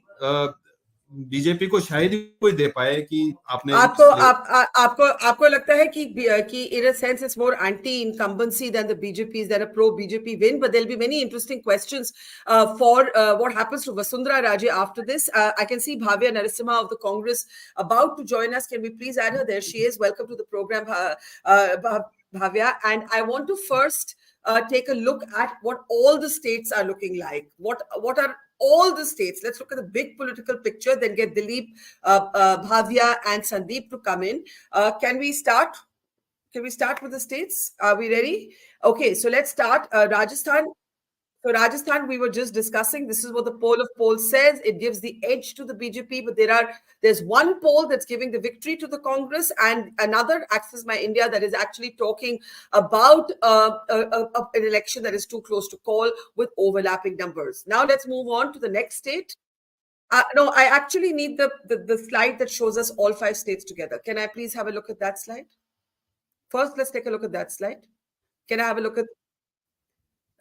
बीजेपी को शायद ही कोई दे पाए कि आपने आपको लगता है कि in a sense it's more anti-incumbency than the BJP's, than a pro-BJP win, but there'll be many interesting questions for what happens to Vasundhara Raje after this. I can see Bhavya Narasimha of the Congress about to join us. Can we please add her? There she is. Welcome to the program, Bhavya. And I want to first take a look at what all the states are looking like. What are all the states? Let's look at the big political picture, then get Dilip, Bhavya and Sandeep to come in. Can we start? Can we start with the states? Are we ready? Okay, so let's start. Rajasthan. So Rajasthan, we were just discussing, this is what the poll of polls says. It gives the edge to the BJP, but there's one poll that's giving the victory to the Congress, and another, Access My India, that is actually talking about an election that is too close to call with overlapping numbers. Now let's move on to the next state. No, I actually need the slide that shows us all 5 states together. Can I please have a look at that slide? First, let's take a look at that slide. Can I have a look at?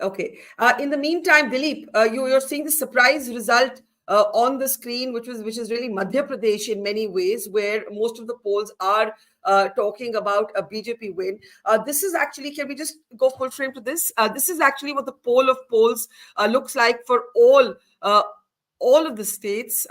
Okay. In the meantime, Dilip, you're seeing the surprise result on the screen, which is really Madhya Pradesh in many ways, where most of the polls are talking about a BJP win. This is actually, can we just go full frame to this? This is actually what the poll of polls looks like for all of the states.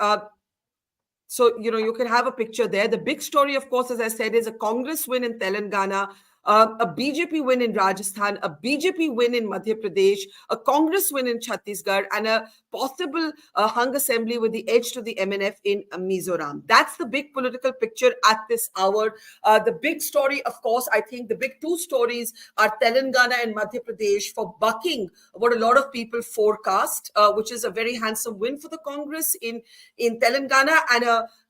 So, you can have a picture there. The big story, of course, as I said, is a Congress win in Telangana, a BJP win in Rajasthan, a BJP win in Madhya Pradesh, a Congress win in Chhattisgarh, and a possible hung assembly with the edge to the MNF in Mizoram. That's the big political picture at this hour. The big story, of course, I think the big two stories are Telangana and Madhya Pradesh for bucking what a lot of people forecast, which is a very handsome win for the Congress in Telangana,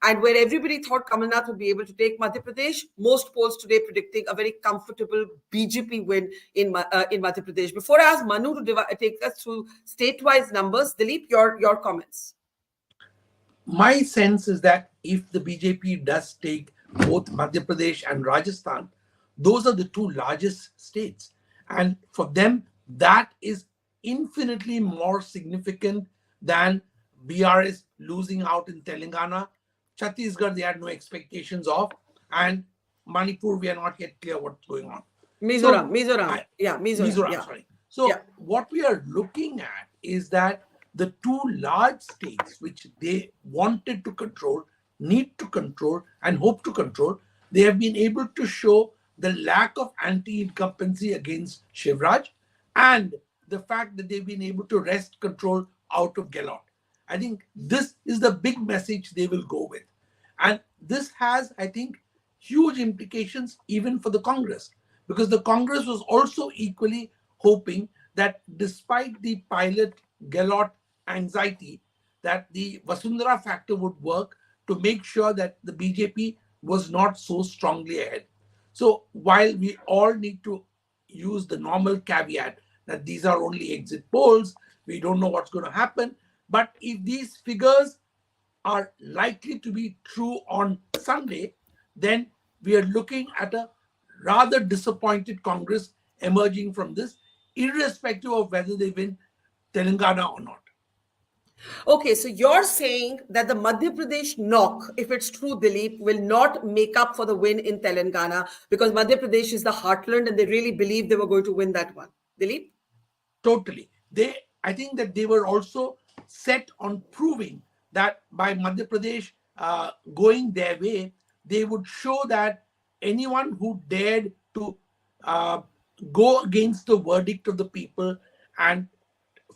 and where everybody thought Kamalnath would be able to take Madhya Pradesh. Most polls today predicting a very comfortable BJP win in Madhya Pradesh. Before I ask Manu to take us through state-wise numbers, Dilip, your comments. My sense is that if the BJP does take both Madhya Pradesh and Rajasthan, those are the two largest states. And for them, that is infinitely more significant than BRS losing out in Telangana. Chhattisgarh, they had no expectations of. And Manipur, we are not yet clear what's going on. Mizoram. Sorry. So what we are looking at is that the two large states which they wanted to control, need to control, and hope to control, they have been able to show the lack of anti-incumbency against Shivraj and the fact that they've been able to wrest control out of Gehlot. I think this is the big message they will go with. And this has, I think, huge implications even for the Congress, because the Congress was also equally hoping that despite the pilot Gehlot anxiety, that the Vasundhara factor would work to make sure that the BJP was not so strongly ahead. So while we all need to use the normal caveat that these are only exit polls, we don't know what's going to happen, but if these figures are likely to be true on Sunday, then we are looking at a rather disappointed Congress emerging from this, irrespective of whether they win Telangana or not. Okay, so you're saying that the Madhya Pradesh knock, if it's true, Dilip, will not make up for the win in Telangana because Madhya Pradesh is the heartland and they really believe they were going to win that one. Dilip? Totally. I think that they were also set on proving that by Madhya Pradesh going their way, they would show that anyone who dared to go against the verdict of the people and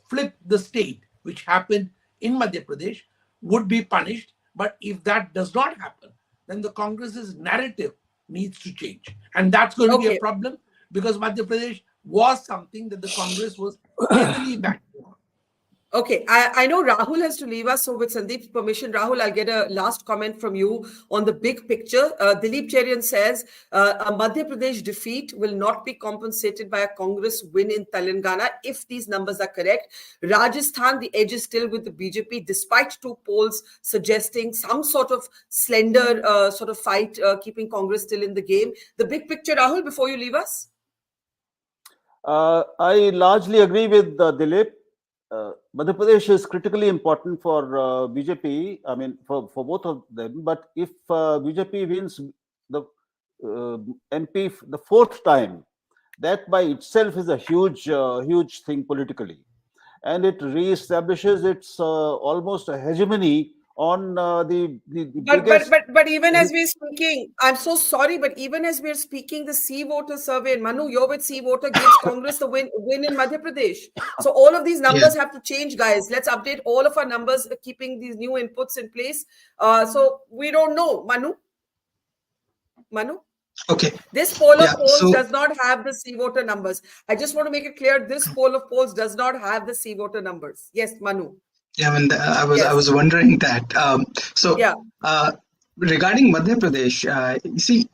flip the state, which happened in Madhya Pradesh, would be punished. But if that does not happen, then the Congress's narrative needs to change. And that's going to be a problem because Madhya Pradesh was something that the Congress was heavily backing on. Okay, I know Rahul has to leave us. So with Sandeep's permission, Rahul, I'll get a last comment from you on the big picture. Dilip Cherian says a Madhya Pradesh defeat will not be compensated by a Congress win in Telangana if these numbers are correct. Rajasthan, the edge is still with the BJP, despite two polls suggesting some sort of slender sort of fight, keeping Congress still in the game. The big picture, Rahul, before you leave us? I largely agree with Dilip. Madhya Pradesh is critically important for BJP, I mean, for both of them. But if BJP wins the MP the fourth time, that by itself is a huge thing politically. And it reestablishes its almost a hegemony on the biggest... But even as we're speaking, I'm so sorry, but even as we're speaking, the C voter survey, and Manu, you're with C voter, gives Congress the win in Madhya Pradesh. So all of these numbers have to change, guys. Let's update all of our numbers, keeping these new inputs in place. So we don't know, Manu? Okay. This poll of polls does not have the C voter numbers. I just want to make it clear, this poll of polls does not have the C voter numbers. Yes, Manu. Yeah, I mean, I was wondering that. Regarding Madhya Pradesh, you see,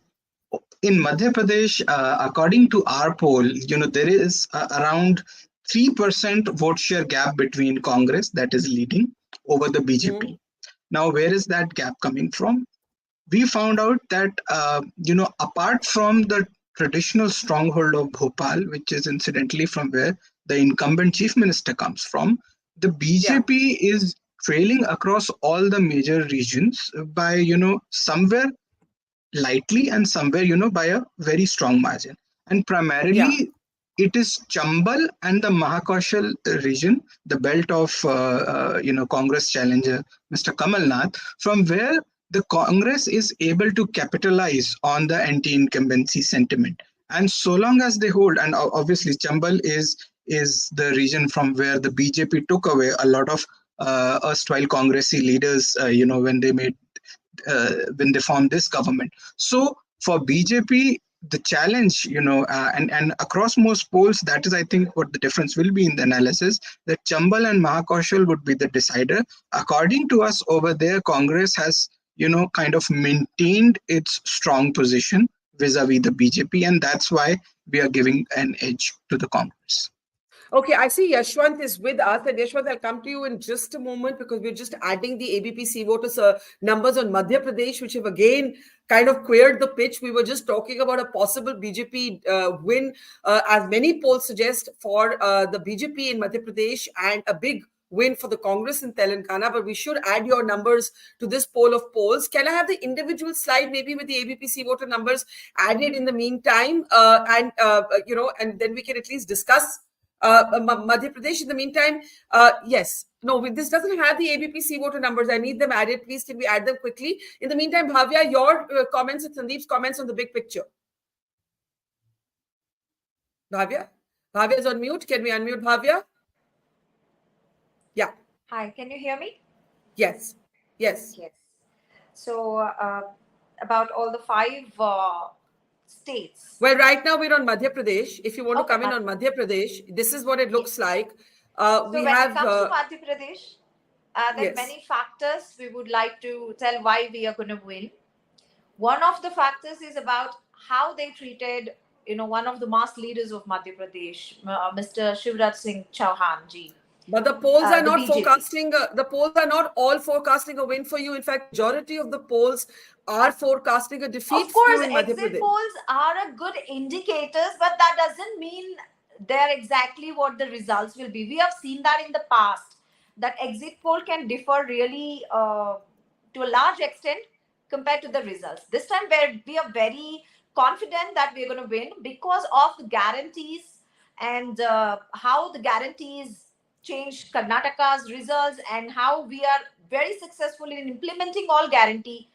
in Madhya Pradesh, according to our poll, there is around 3% vote share gap between Congress, that is leading, over the BJP. Now, where is that gap coming from? We found out that, apart from the traditional stronghold of Bhopal, which is incidentally from where the incumbent chief minister comes from, the BJP is trailing across all the major regions by, somewhere lightly and somewhere, by a very strong margin. And primarily, it is Chambal and the Mahakaushal region, the belt of, Congress challenger, Mr. Kamalnath, from where the Congress is able to capitalize on the anti-incumbency sentiment. And so long as they hold, and obviously Chambal is the region from where the BJP took away a lot of erstwhile Congressy leaders, when they formed this government. So for BJP, the challenge, and across most polls, that is, I think, what the difference will be in the analysis, that Chambal and Mahakaushal would be the decider. According to us over there, Congress has, kind of maintained its strong position vis-a-vis the BJP, and that's why we are giving an edge to the Congress. Okay, I see Yashwant is with us, and Yashwant, I'll come to you in just a moment because we're just adding the ABP voters numbers on Madhya Pradesh, which have again kind of queered the pitch. We were just talking about a possible BJP win, as many polls suggest, for the BJP in Madhya Pradesh, and a big win for the Congress in Telangana. But we should add your numbers to this poll of polls. Can I have the individual slide, maybe with the ABP voter numbers added in the meantime, and then we can at least discuss Madhya Pradesh in the meantime? Yes. No, this doesn't have the ABP voter numbers. I need them added. Please, can we add them quickly? In the meantime, Bhavya, your comments and Sandeep's comments on the big picture. Bhavya? Bhavya is on mute. Can we unmute Bhavya? Yeah. Hi, can you hear me? Yes. Yes. Yes. So about all the 5 states. Well, right now we're on Madhya Pradesh. If you want to come in on Madhya Pradesh, this is what it looks like. So when it comes to Madhya Pradesh, there are many factors we would like to tell why we are going to win. One of the factors is about how they treated, one of the mass leaders of Madhya Pradesh, Mr. Shivraj Singh Chauhan ji. But the polls are not forecasting. The polls are not all forecasting a win for you. In fact, majority of the polls are forecasting a defeat for you in Madhya Pradesh. Of course, exit polls are a good indicators, but that doesn't mean they're exactly what the results will be. We have seen that in the past, that exit poll can differ really to a large extent compared to the results. This time, we are very confident that we're going to win because of the guarantees and how the guarantees changed Karnataka's results and how we are very successful in implementing all guarantee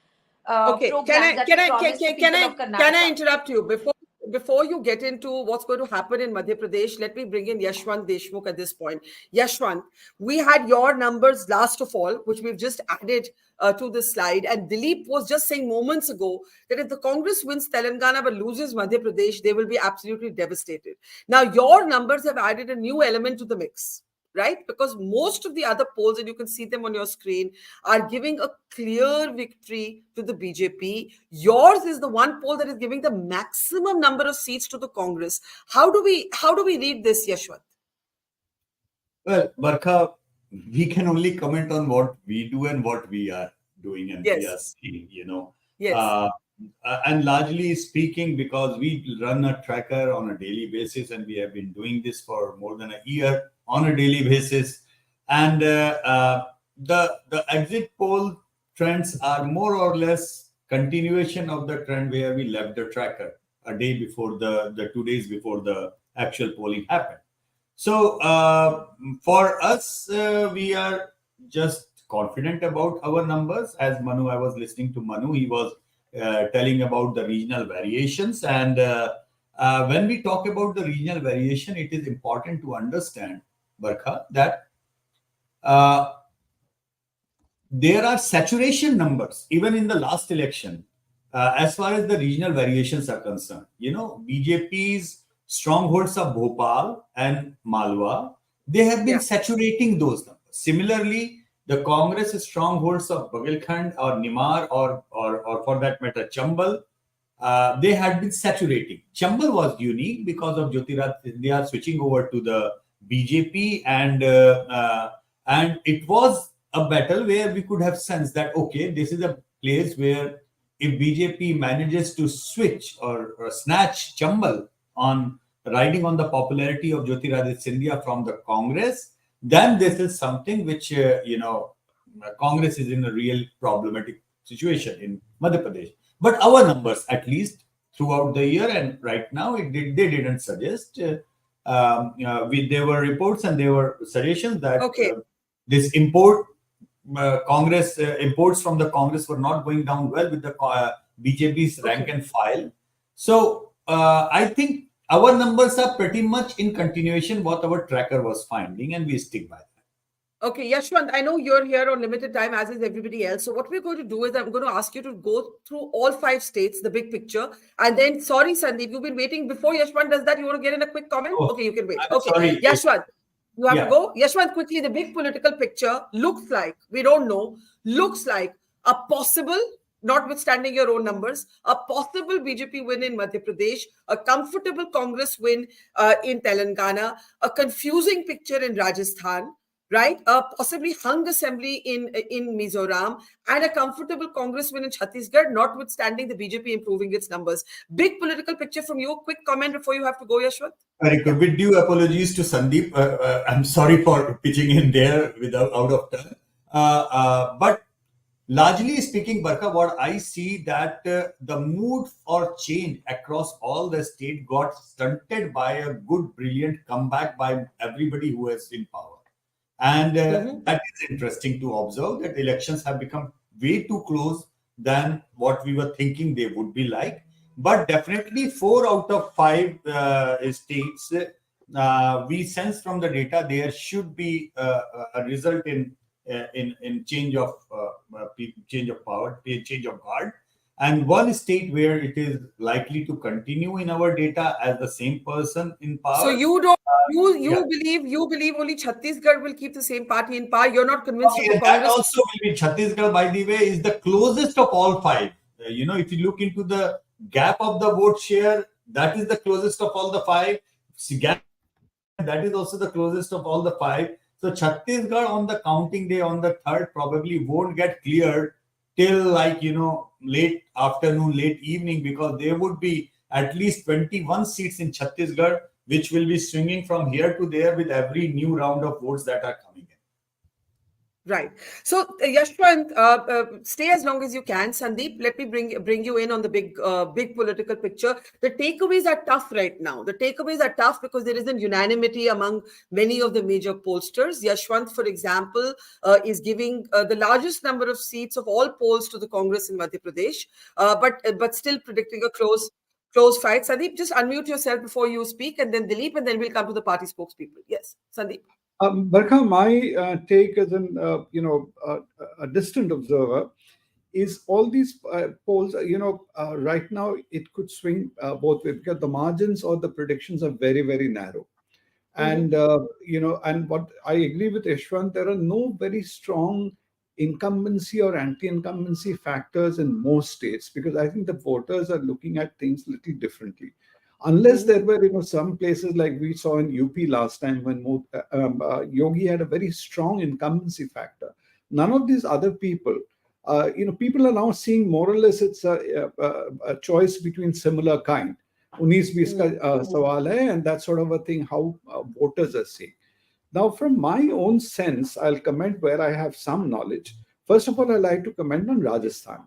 programs that we promised to people of Karnataka. Can I interrupt you before you get into what's going to happen in Madhya Pradesh? Let me bring in Yashwant Deshmukh at this point. Yashwant, we had your numbers last of all, which we've just added to this slide, and Dilip was just saying moments ago that if the Congress wins Telangana but loses Madhya Pradesh, they will be absolutely devastated. Now your numbers have added a new element to the mix, right? Because most of the other polls, and you can see them on your screen, are giving a clear victory to the BJP. Yours is the one poll that is giving the maximum number of seats to the Congress. How do we read this, Yashwant? Well, Barkha, we can only comment on what we do and what we are doing and we are seeing, Yes. And largely speaking, because we run a tracker on a daily basis and we have been doing this for more than a year on a daily basis, and the exit poll trends are more or less continuation of the trend where we left the tracker a day before the 2 days before the actual polling happened. So for us, we are just confident about our numbers. As Manu, I was listening to Manu, he was telling about the regional variations, and when we talk about the regional variation, it is important to understand, Barkha, that there are saturation numbers even in the last election as far as the regional variations are concerned. BJP's strongholds of Bhopal and Malwa, they have been saturating those numbers. Similarly, the Congress strongholds of Bagelkhand or Nimar or for that matter Chambal, they had been saturating. Chambal was unique because of Jyotiraj Scindia switching over to the BJP, and it was a battle where we could have sensed that, okay, this is a place where if BJP manages to switch or snatch Chambal on riding on the popularity of Jyotiraditya Scindia from the Congress, then this is something which, Congress is in a real problematic situation in Madhya Pradesh. But our numbers, at least throughout the year and right now, they didn't suggest. There were reports and there were suggestions that this imports from the Congress were not going down well with the BJP's rank and file. So I think our numbers are pretty much in continuation what our tracker was finding, and we stick by that. Okay, Yashwant, I know you're here on limited time, as is everybody else. So what we're going to do is I'm going to ask you to go through all 5 states, the big picture. And then, sorry, Sandeep, you've been waiting. Before Yashwant does that, you want to get in a quick comment? Okay, you can wait. Okay, sorry. Yashwant, you have to go. Yashwant, quickly, the big political picture looks like, we don't know, looks like a possible, notwithstanding your own numbers, a possible BJP win in Madhya Pradesh, a comfortable Congress win in Telangana, a confusing picture in Rajasthan, right? Possibly hung assembly in Mizoram, and a comfortable Congress win in Chhattisgarh, notwithstanding the BJP improving its numbers. Big political picture from you. Quick comment before you have to go, Yashwant. Very good. With due apologies to Sandeep, I'm sorry for pitching in there out of turn. But largely speaking, Barkha, what I see that the mood for change across all the state got stunted by a good, brilliant comeback by everybody who is in power. And that is interesting to observe, that elections have become way too close than what we were thinking they would be like. But definitely 4 out of 5 states, we sense from the data there should be a result in change of power, change of guard. And one state where it is likely to continue in our data as the same person in power. So you don't believe only Chhattisgarh will keep the same party in power. You're not convinced of the Congress. That also will be Chhattisgarh, by the way, is the closest of all 5. If you look into the gap of the vote share, that is the closest of all the 5. Gap, that is also the closest of all the 5. So Chhattisgarh on the counting day on the 3rd probably won't get cleared till late afternoon, late evening, because there would be at least 21 seats in Chhattisgarh, which will be swinging from here to there with every new round of votes that are coming in. Right. So, Yashwant, stay as long as you can. Sandeep, let me bring you in on the big political picture. The takeaways are tough right now. The takeaways are tough because there isn't unanimity among many of the major pollsters. Yashwant, for example, is giving the largest number of seats of all polls to the Congress in Madhya Pradesh, but still predicting a close fight. Sandeep, just unmute yourself before you speak, and then Dilip, and then we'll come to the party spokespeople. Yes, Sandeep. Barkha, my take as a distant observer is all these polls. Right now it could swing both ways because the margins or the predictions are very, very narrow. And and what I agree with Yashwant, there are no very strong incumbency or anti-incumbency factors in most states, because I think the voters are looking at things a little differently. Unless there were, some places like we saw in UP last time when Yogi had a very strong incumbency factor. None of these other people, people are now seeing more or less it's a choice between similar kind. 19-20 ka sawal hai, and that sort of a thing, how voters are saying. Now, from my own sense, I'll comment where I have some knowledge. First of all, I like to comment on Rajasthan.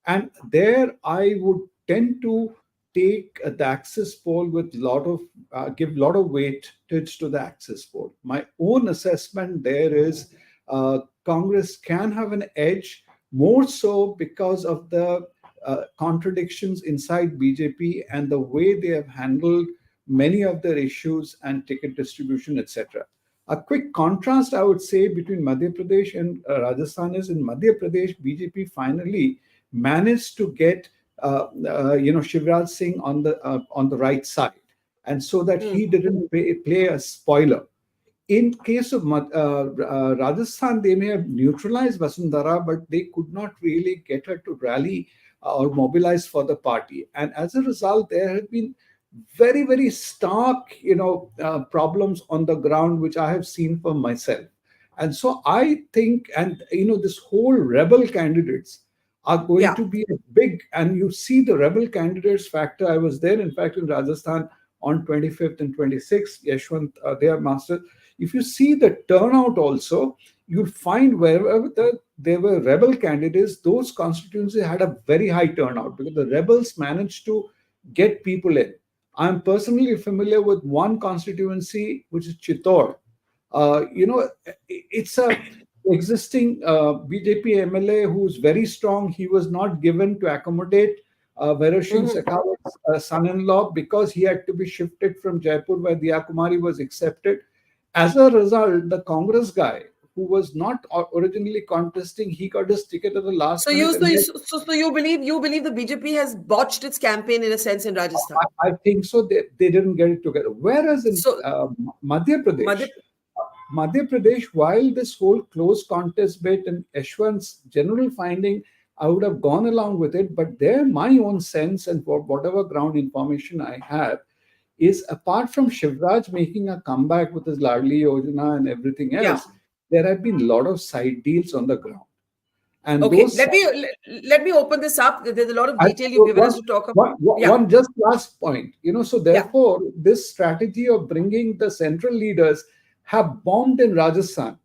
And there I would tend to take the Axis poll with give a lot of weightage to the Axis poll. My own assessment there is Congress can have an edge, more so because of the contradictions inside BJP and the way they have handled many of their issues and ticket distribution, etc. A quick contrast, I would say, between Madhya Pradesh and Rajasthan is in Madhya Pradesh, BJP finally managed to get Shivraj Singh on the right side, and so that he didn't play a spoiler. In case of Rajasthan, they may have neutralized Vasundhara, but they could not really get her to rally or mobilize for the party. And as a result, there have been very, very stark, problems on the ground, which I have seen for myself. And so I think, and this whole rebel candidates are going to be a big, and you see the rebel candidates factor. I was there, in fact, in Rajasthan on 25th and 26th, Yashwant, they are masters. If you see the turnout also, you'll find wherever there were rebel candidates, those constituencies had a very high turnout because the rebels managed to get people in. I'm personally familiar with one constituency, which is Chittor. It's a existing BJP MLA who's very strong. He was not given to accommodate Veroshin Shekhawat's son-in-law because he had to be shifted from Jaipur where Diya Kumari was accepted. As a result, the Congress guy who was not originally contesting, he got his ticket at the last minute. So you believe the BJP has botched its campaign in a sense in Rajasthan? I think so. They didn't get it together. Whereas in Madhya Pradesh, while this whole close contest bit and Yashwant's general finding, I would have gone along with it. But there, my own sense and whatever ground information I have is, apart from Shivraj making a comeback with his Ladli Yojana and everything else, there have been a lot of side deals on the ground. And let me open this up. There's a lot of detail you've given us to talk about. One just last point. So therefore, this strategy of bringing the central leaders have bombed in Rajasthan.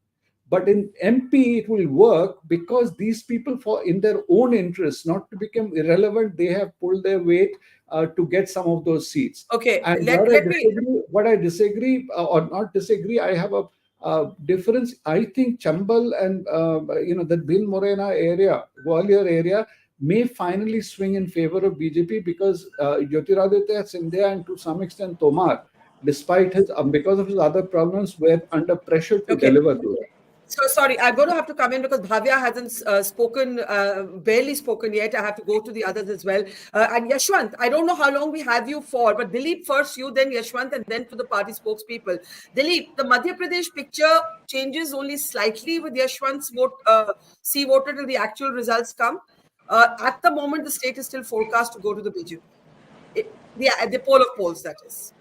But in MP, it will work because these people, in their own interests, not to become irrelevant, they have pulled their weight to get some of those seats. Okay, and what I disagree or not disagree, I have a difference. I think Chambal and the Bhil Morena area, Gwalior area, may finally swing in favor of BJP because Jyotiraditya Scindia and to some extent Tomar, despite because of his other problems, were under pressure to deliver those. So sorry, I'm going to have to come in because Bhavya hasn't barely spoken yet. I have to go to the others as well. And Yashwant, I don't know how long we have you for, but Dilip first, you, then Yashwant, and then for the party spokespeople. Dilip, the Madhya Pradesh picture changes only slightly with Yashwant's vote, C voter till the actual results come. At the moment, the state is still forecast to go to the BJP. The poll of polls, that is.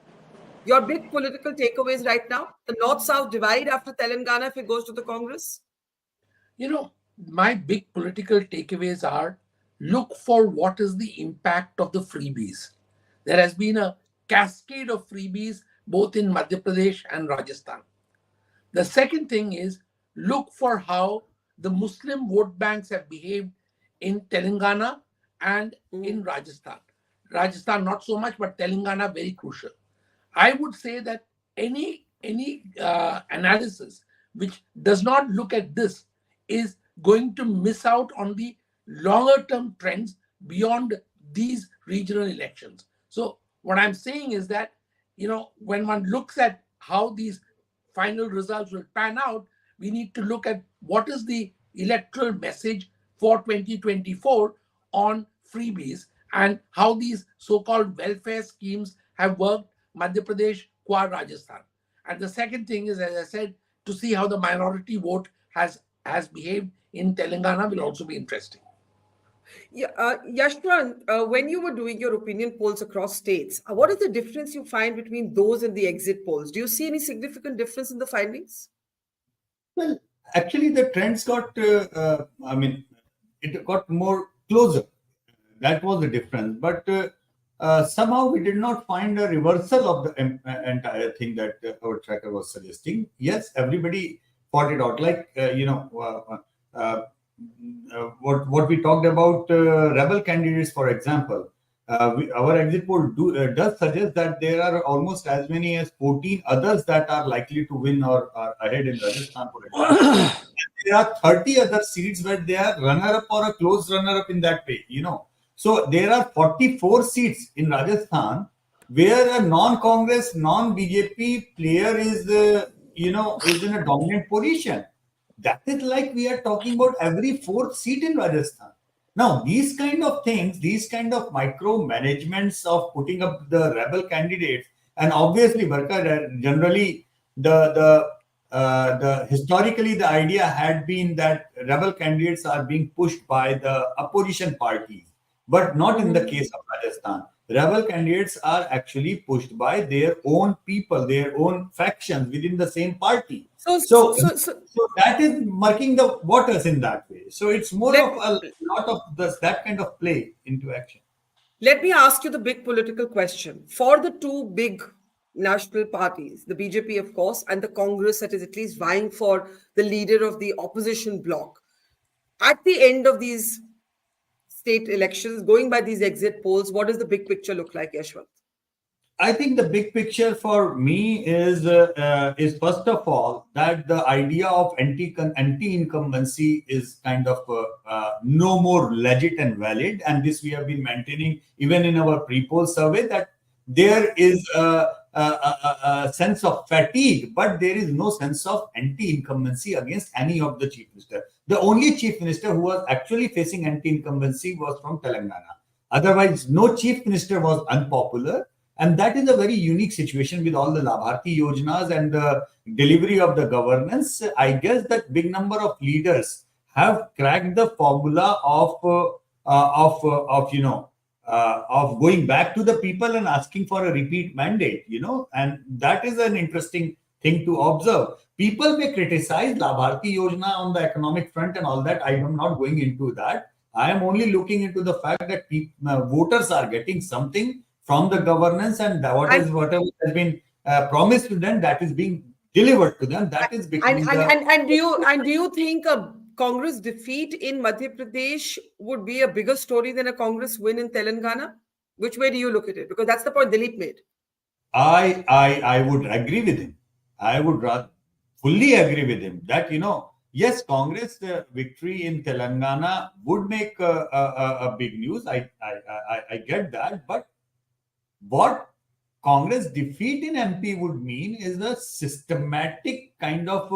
Your big political takeaways right now? The North-South divide after Telangana if it goes to the Congress? My big political takeaways are, look for what is the impact of the freebies. There has been a cascade of freebies both in Madhya Pradesh and Rajasthan. The second thing is, look for how the Muslim vote banks have behaved in Telangana and in Rajasthan. Rajasthan not so much, but Telangana very crucial. I would say that any analysis which does not look at this is going to miss out on the longer term trends beyond these regional elections. So what I'm saying is that, when one looks at how these final results will pan out, we need to look at what is the electoral message for 2024 on freebies and how these so-called welfare schemes have worked Madhya Pradesh, qua Rajasthan. And the second thing is, as I said, to see how the minority vote has behaved in Telangana will also be interesting. Yashwant, when you were doing your opinion polls across states, what is the difference you find between those and the exit polls? Do you see any significant difference in the findings? Well, actually, the trends got, it got more closer. That was the difference. But somehow we did not find a reversal of the entire thing that our tracker was suggesting. Yes, everybody fought it out. Like, what we talked about rebel candidates, for example. Our exit poll does suggest that there are almost as many as 14 others that are likely to win or are ahead in Rajasthan, for example. There are 30 other seats where they are runner-up or a close runner-up in that way, So there are 44 seats in Rajasthan where a non-Congress, non-BJP player is in a dominant position. That is like we are talking about every fourth seat in Rajasthan. Now, these kind of things, these kind of micromanagements of putting up the rebel candidates, and obviously, Barkha, generally historically the idea had been that rebel candidates are being pushed by the opposition parties. But not in the case of Rajasthan. rebel candidates are actually pushed by their own people, their own factions within the same party. So that is marking the waters in that way. So it's more of a lot of that kind of play into action. Let me ask you the big political question. For the two big national parties, the BJP, of course, and the Congress that is at least vying for the leader of the opposition bloc, at the end of these state elections, going by these exit polls, what does the big picture look like, Yashwant? I think the big picture for me is first of all that the idea of anti-incumbency is kind of no more legit and valid, and this we have been maintaining even in our pre-poll survey, that there is a sense of fatigue, but there is no sense of anti-incumbency against any of the chief minister. The only chief minister who was actually facing anti-incumbency was from Telangana. Otherwise, no chief minister was unpopular. And that is a very unique situation with all the Labharti Yojanas and the delivery of the governance. I guess that big number of leaders have cracked the formula of going back to the people and asking for a repeat mandate, and that is an interesting thing to observe. People may criticize Labharti Yojana on the economic front and all that. I am not going into that. I am only looking into the fact that voters are getting something from the governance, and whatever has been promised to them, that is being delivered to them. That is becoming do you think a Congress defeat in Madhya Pradesh would be a bigger story than a Congress win in Telangana? Which way do you look at it? Because that's the point Dilip made. I would agree with him. I would fully agree with him that yes, Congress victory in Telangana would make a big news. I get that, but what Congress defeat in MP would mean is a systematic kind of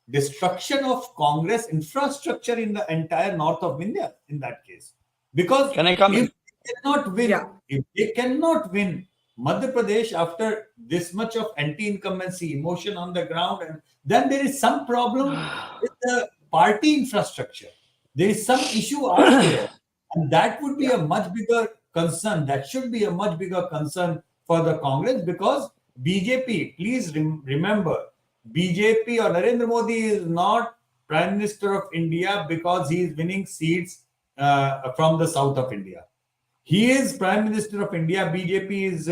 destruction of Congress infrastructure in the entire north of India in that case. Because if they cannot win Madhya Pradesh after this much of anti-incumbency emotion on the ground, and then there is some problem with the party infrastructure. There is some issue out there, and that would be a much bigger concern. That should be a much bigger concern for the Congress, because BJP, please remember, BJP or Narendra Modi is not Prime Minister of India because he is winning seats from the south of India. He is Prime Minister of India. BJP is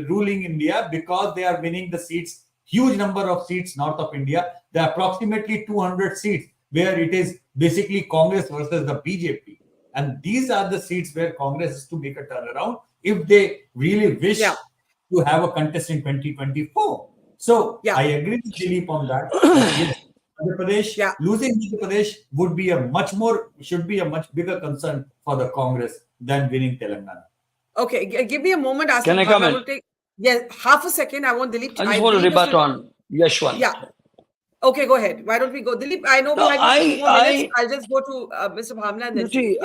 ruling India because they are winning the seats, huge number of seats north of India. There are approximately 200 seats where it is basically Congress versus the BJP. And these are the seats where Congress is to make a turnaround if they really wish to have a contest in 2024. So I agree with Dilip on that. Madhya Pradesh, losing Madhya Pradesh should be a much bigger concern for the Congress than winning Telangana. Okay, give me a moment. Can I comment? Half a second. I want Dilip. I just want to rebut on Yashwant. Yeah. Okay, go ahead. Why don't we go? Dilip, I know we have 2 more minutes. I'll just go to Mr. Bhamna and then... See,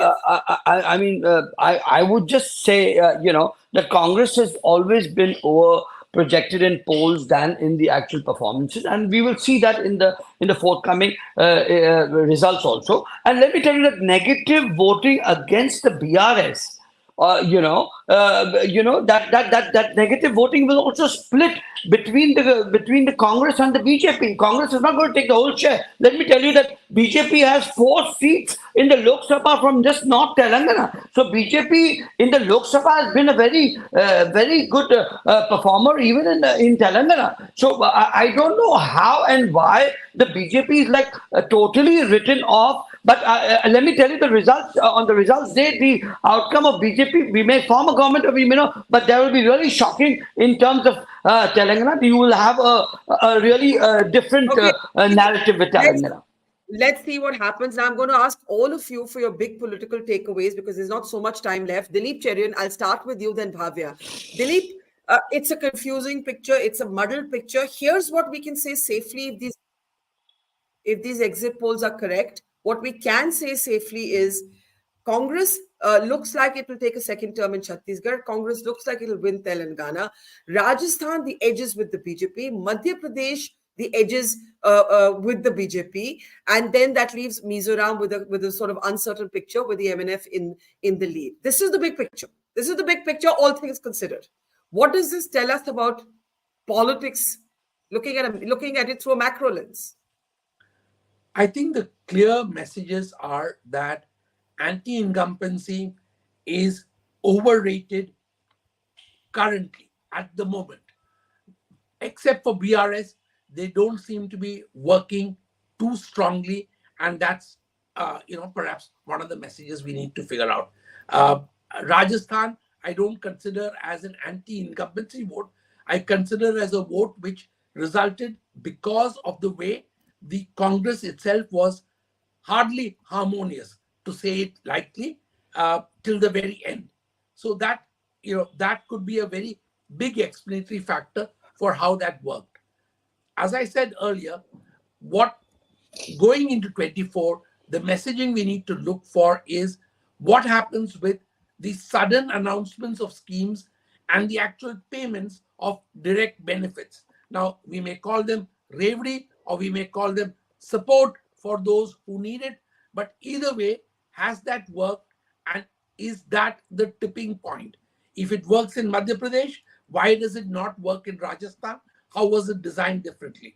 I would just say, that Congress has always been over-projected in polls than in the actual performances. And we will see that in the forthcoming results also. And let me tell you that negative voting against the BRS, that negative voting will also split between the Congress and the BJP. Congress is not going to take the whole share. Let me tell you that BJP has 4 seats in the Lok Sabha from just North Telangana. So BJP in the Lok Sabha has been a very good performer even in Telangana. So I don't know how and why the BJP is totally written off. But let me tell you the results. On the results day, the outcome of BJP, we may form a government or we may not, but that will be really shocking in terms of Telangana. You will have a really different narrative with Telangana. Let's see what happens. Now I'm going to ask all of you for your big political takeaways because there's not so much time left. Dilip Cherian, I'll start with you, then Bhavya. Dilip, it's a confusing picture. It's a muddled picture. Here's what we can say safely if these exit polls are correct. What we can say safely is Congress looks like it will take a second term in Chhattisgarh. Congress looks like it will win Telangana. Rajasthan, the edges with the BJP. Madhya Pradesh, the edges with the BJP, and then that leaves Mizoram with a sort of uncertain picture with the MNF in the lead. This is the big picture. This is the big picture, all things considered. What does this tell us about politics, looking at it through a macro lens? I think the clear messages are that anti-incumbency is overrated currently at the moment. Except for BRS, they don't seem to be working too strongly, and that's perhaps one of the messages we need to figure out. Rajasthan, I don't consider as an anti-incumbency vote. I consider as a vote which resulted because of the way the Congress itself was hardly harmonious, to say it lightly, till the very end. So that that could be a very big explanatory factor for how that worked. As I said earlier, going into 24, the messaging we need to look for is what happens with the sudden announcements of schemes and the actual payments of direct benefits. Now, we may call them reverie or we may call them support for those who need it, but either way, has that worked, and is that the tipping point? If it works in Madhya Pradesh, why does it not work in Rajasthan? How was it designed differently?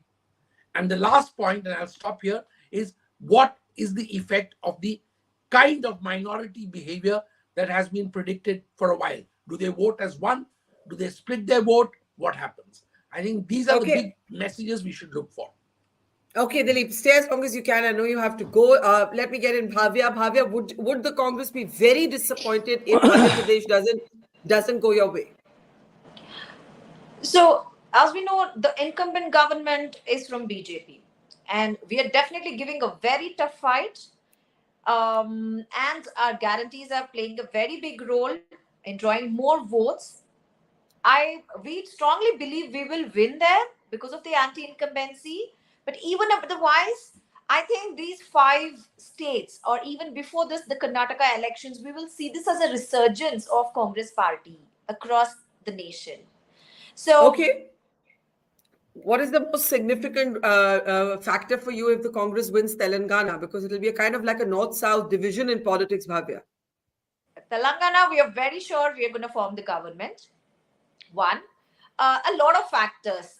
And the last point, and I'll stop here, is what is the effect of the kind of minority behavior that has been predicted for a while? Do they vote as one? Do they split their vote? What happens? I think these are the big messages we should look for. Okay, Dilip, stay as long as you can. I know you have to go. Let me get in Bhavya. Bhavya, would the Congress be very disappointed if Madhya Pradesh doesn't go your way? So, as we know, the incumbent government is from BJP, and we are definitely giving a very tough fight. And our guarantees are playing a very big role in drawing more votes. We strongly believe we will win there because of the anti-incumbency. But even otherwise, I think these 5 states, or even before this, the Karnataka elections, we will see this as a resurgence of Congress party across the nation. So, okay, what is the most significant factor for you if the Congress wins Telangana? Because it will be a kind of like a north-south division in politics, Bhavya. Telangana, we are very sure we are going to form the government. One, a lot of factors.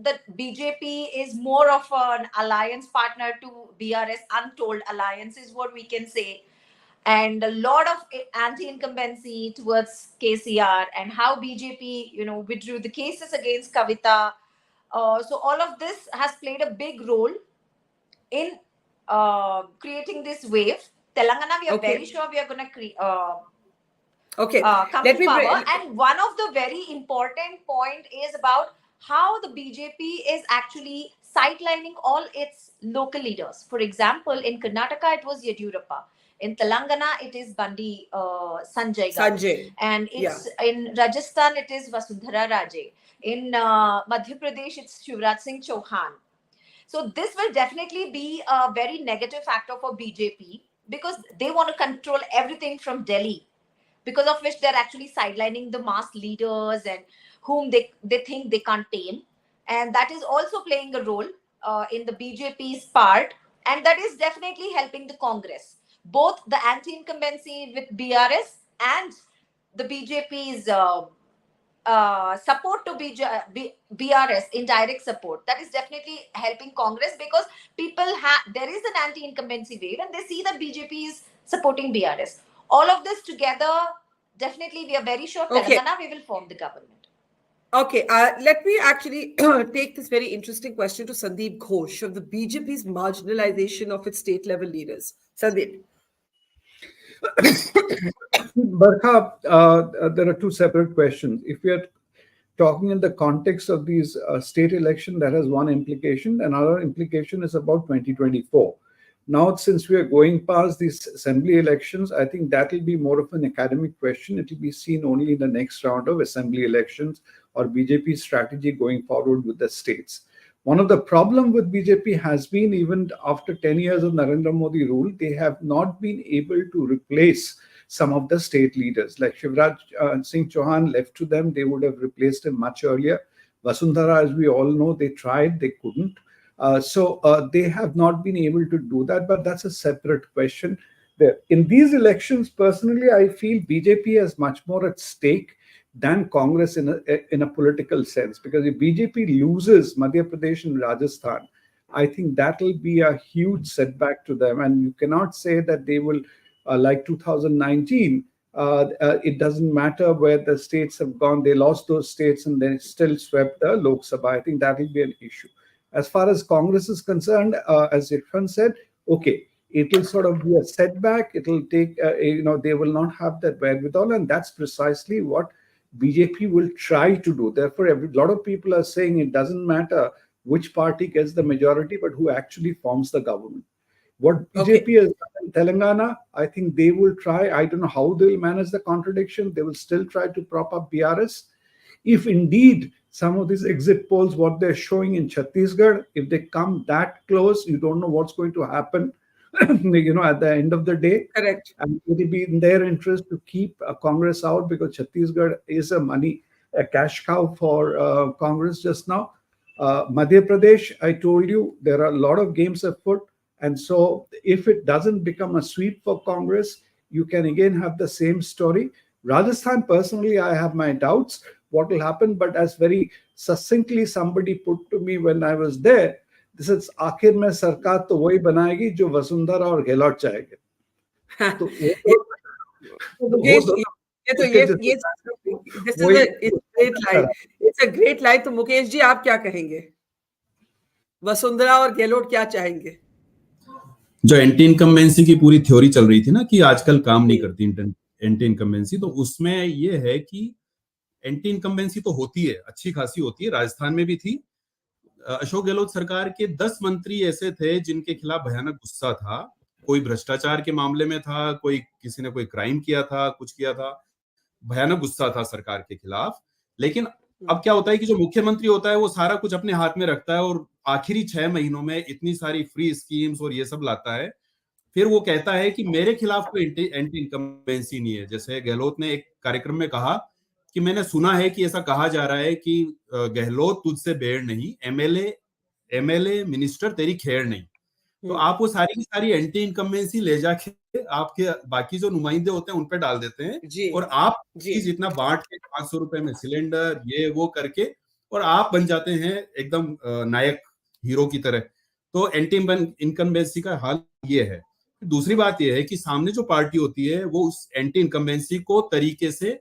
The BJP is more of an alliance partner to BRS, untold alliance is what we can say. And a lot of anti-incumbency towards KCR, and how BJP, withdrew the cases against Kavita. So all of this has played a big role in creating this wave. Telangana, we are very sure we are going to create. Come to power. And one of the very important point is about how the BJP is actually sidelining all its local leaders. For example, in Karnataka, it was Yediyurappa. In Telangana, it is Bandi Sanjay. And it's in Rajasthan, it is Vasundhara Raje. In Madhya Pradesh, it's Shivraj Singh Chauhan. So this will definitely be a very negative factor for BJP because they want to control everything from Delhi, because of which they're actually sidelining the mass leaders and whom they think they can't tame. And that is also playing a role in the BJP's part. And that is definitely helping the Congress. Both the anti-incumbency with BRS and the BJP's support to BRS, indirect support, that is definitely helping Congress, because there is an anti-incumbency wave and they see that BJP is supporting BRS. All of this together, definitely we are very sure Telangana we will form the government. Okay, let me actually take this very interesting question to Sandeep Ghosh of the BJP's marginalization of its state level leaders. Sandeep. Barkha, there are 2 separate questions. If we are talking in the context of these state election, that has one implication. Another implication is about 2024. Now, since we are going past these assembly elections, I think that will be more of an academic question. It will be seen only in the next round of assembly elections or BJP's strategy going forward with the states. One of the problems with BJP has been, even after 10 years of Narendra Modi rule, they have not been able to replace some of the state leaders. Like Shivraj Singh Chauhan, left to them, they would have replaced him much earlier. Vasundhara, as we all know, they tried, they couldn't. So they have not been able to do that, but that's a separate question. There. In these elections, personally, I feel BJP has much more at stake than Congress in a political sense. Because if BJP loses Madhya Pradesh and Rajasthan, I think that will be a huge setback to them. And you cannot say that they will, like 2019, it doesn't matter where the states have gone. They lost those states and they still swept the Lok Sabha. I think that will be an issue. As far as Congress is concerned, as Irfan said, okay, it will sort of be a setback. It will take, they will not have that wherewithal. And that's precisely what BJP will try to do. Therefore, a lot of people are saying it doesn't matter which party gets the majority, but who actually forms the government. What BJP has done in Telangana, I think they will try. I don't know how they will manage the contradiction. They will still try to prop up BRS. If indeed some of these exit polls, what they're showing in Chhattisgarh, if they come that close, you don't know what's going to happen, at the end of the day. Correct. And it will be in their interest to keep Congress out, because Chhattisgarh is a cash cow for Congress just now. Madhya Pradesh, I told you, there are a lot of games afoot. And so if it doesn't become a sweep for Congress, you can again have the same story. Rajasthan, personally, I have my doubts what will happen. But as very succinctly somebody put to me when I was there, this is आखिर में सरकार तो वही बनाएगी जो वसुंधरा और गहलोत चाहेंगे. It's a great line. तो मुकेश जी आप क्या कहेंगे? वसुंधरा और गहलोत क्या चाहेंगे? जो एंटी इनकम्बेंसी की पूरी थ्योरी चल रही थी ना कि आजकल काम नहीं करती एंटी इनकम्बेंसी, तो उसमें ये है कि एंटी इनकम्बेंसी तो होती है, अच्छी खासी होती है, राजस्थान में भी थी. अशोक गहलोत सरकार के 10 मंत्री ऐसे थे जिनके खिलाफ भयानक गुस्सा था. कोई भ्रष्टाचार के मामले में था, किसी ने कोई क्राइम किया था, कुछ किया था, भयानक गुस्सा था सरकार के खिलाफ. लेकिन अब क्या होता है कि जो मुख्यमंत्री होता है वो सारा कुछ अपने हाथ में रखता है और आखिरी 6 महीनों में इतनी सारी फ्री स्कीम्स और ये सब लाता है. फिर वो कहता है कि मेरे खिलाफ कोई एंटी इनकम्बेंसी नहीं है. जैसे गहलोत ने एक कार्यक्रम में कहा कि मैंने सुना है कि ऐसा कहा जा रहा है कि गहलोत तुझसे बेड़ नहीं, एमएलए मिनिस्टर तेरी खेड़ नहीं. तो आप वो सारी की सारी एंटी इनकम्बेंसी ले जाके आपके बाकी जो नुमाइंदे होते हैं उन पे डाल देते हैं और आप जितना बांट के 500 रुपए में सिलेंडर ये वो करके और आप बन जाते हैं एकदम नायक हीरो की तरह. तो एंटी इनकम्बेंसी का हाल ये है. दूसरी बात ये है कि सामने जो पार्टी होती है वो उस एंटी इनकम्बेंसी को तरीके से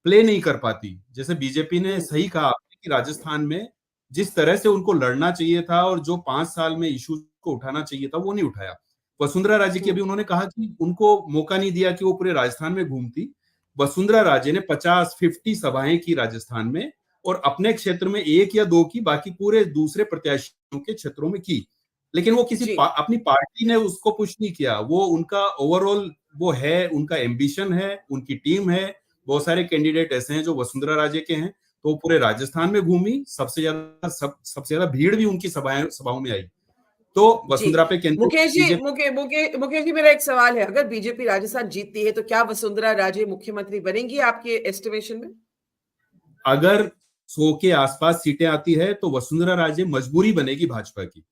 प्ले नहीं कर पाती. जैसे बीजेपी ने सही कहा कि राजस्थान में जिस तरह से उनको लड़ना चाहिए था और जो 5 साल में इश्यूज को उठाना चाहिए था वो नहीं उठाया. वसुंधरा राजे की अभी उन्होंने कहा कि उनको मौका नहीं दिया कि वो पूरे राजस्थान में घूमती. वसुंधरा राजे ने 50 सभाएं की राजस्थान में और अपने क्षेत्र में 1 या 2 की, बाकी पूरे दूसरे प्रत्याशियों के क्षेत्रों में की. लेकिन वो अपनी पार्टी ने उसको पुश नहीं किया. वो उनका ओवरऑल वो है, उनका एम्बिशन है, उनकी टीम है. बहुत सारे कैंडिडेट ऐसे हैं जो वसुंधरा राजे के हैं. तो पूरे राजस्थान में घूमी, सबसे ज्यादा भीड़ भी उनकी सभाओं में आई. तो वसुंधरा पे मुकेश जी मेरा एक सवाल है, अगर बीजेपी राजस्थान जीतती है तो क्या वसुंधरा राजे मुख्यमंत्री बनेंगी आपके एस्टिमेशन में? अगर 100 के आसपास सीटें आती है तो वसुंधरा राजे मजबूरी बनेगी भाजपा की.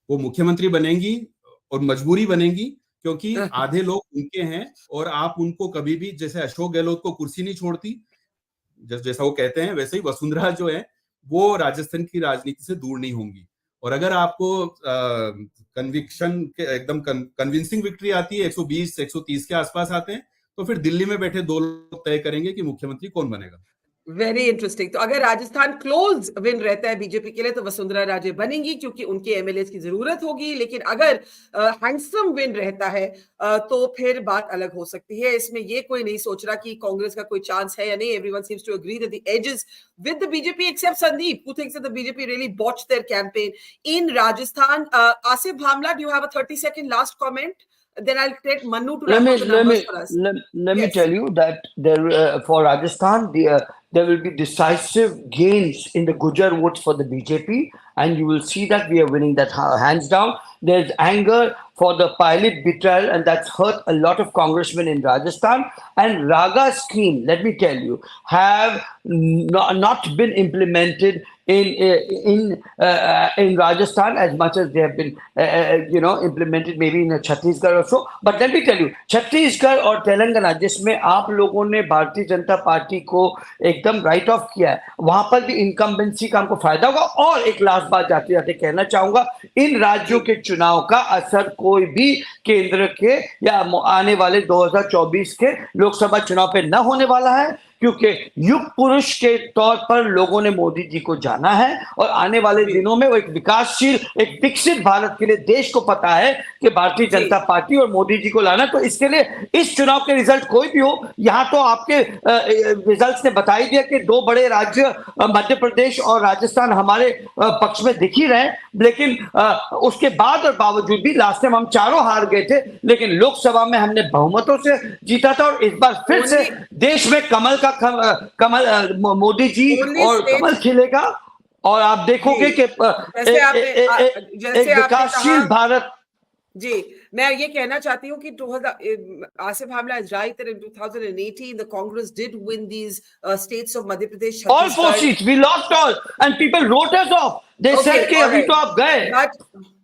वो मुख्यमंत्री बनेंगी और मजबूरी बनेगी क्योंकि आधे लोग उनके हैं और आप उनको कभी भी, जैसे अशोक गहलोत को कुर्सी नहीं छोड़ती, जैसा वो कहते हैं, वैसे ही वसुंधरा जो है वो राजस्थान की राजनीति से दूर नहीं होंगी. और अगर आपको कन्विक्शन के एकदम कन्विंसिंग विक्ट्री आती है, 120-130 के आसपास आते हैं, तो फिर दिल्ली में बैठे 2 लोग तय करेंगे कि मुख्यमंत्री कौन बनेगा. Very interesting. तो अगर राजस्थान क्लोज विन रहता है बीजेपी के लिए तो वसुंधरा राजे बनेंगी क्योंकि उनके एमएलए की जरूरत होगी. लेकिन अगर हैंडसम विन रहता है तो फिर बात अलग हो सकती है. इसमें ये कोई नहीं सोच रहा कि कांग्रेस का कोई चांस है या नहीं. Everyone seems to agree that the edges with the BJP except Sandeep who thinks that the BJP really botched their campaign in Rajasthan. Asif Bhamla, do you have a 30-second last comment? Then I'll take Manu to wrap up the numbers for us. Let me tell you that there for Rajasthan there will be decisive gains in the Gujar votes for the BJP, and you will see that we are winning that hands down. There's anger for the pilot betrayal, and that's hurt a lot of congressmen in Rajasthan. And Raga scheme, let me tell you, have not been implemented in Rajasthan as much as they have been implemented maybe in Chhattisgarh also. But let me tell you, Chhattisgarh और तेलंगाना जिसमें आप लोगों ने Bharatiya Janata party को एकदम right of किया है, वहां पर भी इनकम्बेंसी का हमको फायदा होगा. और एक लास्ट बात जाते जाते कहना चाहूंगा, इन राज्यों के चुनाव का असर कोई भी केंद्र के या आने वाले 2024 के लोकसभा चुनाव पे न होने वाला है, क्योंकि युग पुरुष के तौर पर लोगों ने मोदी जी को जाना है और आने वाले दिनों में वो एक विकासशील, एक विकसित भारत के लिए देश को पता है कि भारतीय जनता पार्टी और मोदी जी को लाना. तो इसके लिए इस चुनाव के रिजल्ट कोई भी हो, यहां तो आपके रिजल्ट्स ने बता ही दिया कि दो बड़े राज्य मध्य प्रदेश और राजस्थान हमारे पक्ष में दिख ही रहे. लेकिन उसके बाद और बावजूद भी लास्ट टाइम हम चारों हार गए थे, लेकिन लोकसभा में हमने बहुमतों से जीता था. और इस बार फिर से देश में कमल मोदी जी और कमल खिलेगा और आप देखोगे कि एक विकासशील भारत. जी, मैं ये कहना चाहती हूँ कि Asif Hamla is right that in 2018 the Congress did win these states of Madhya Pradesh, Chhattisgarh. All 4 seats we lost all, and people wrote us off. They said कि अभी तो आप गए.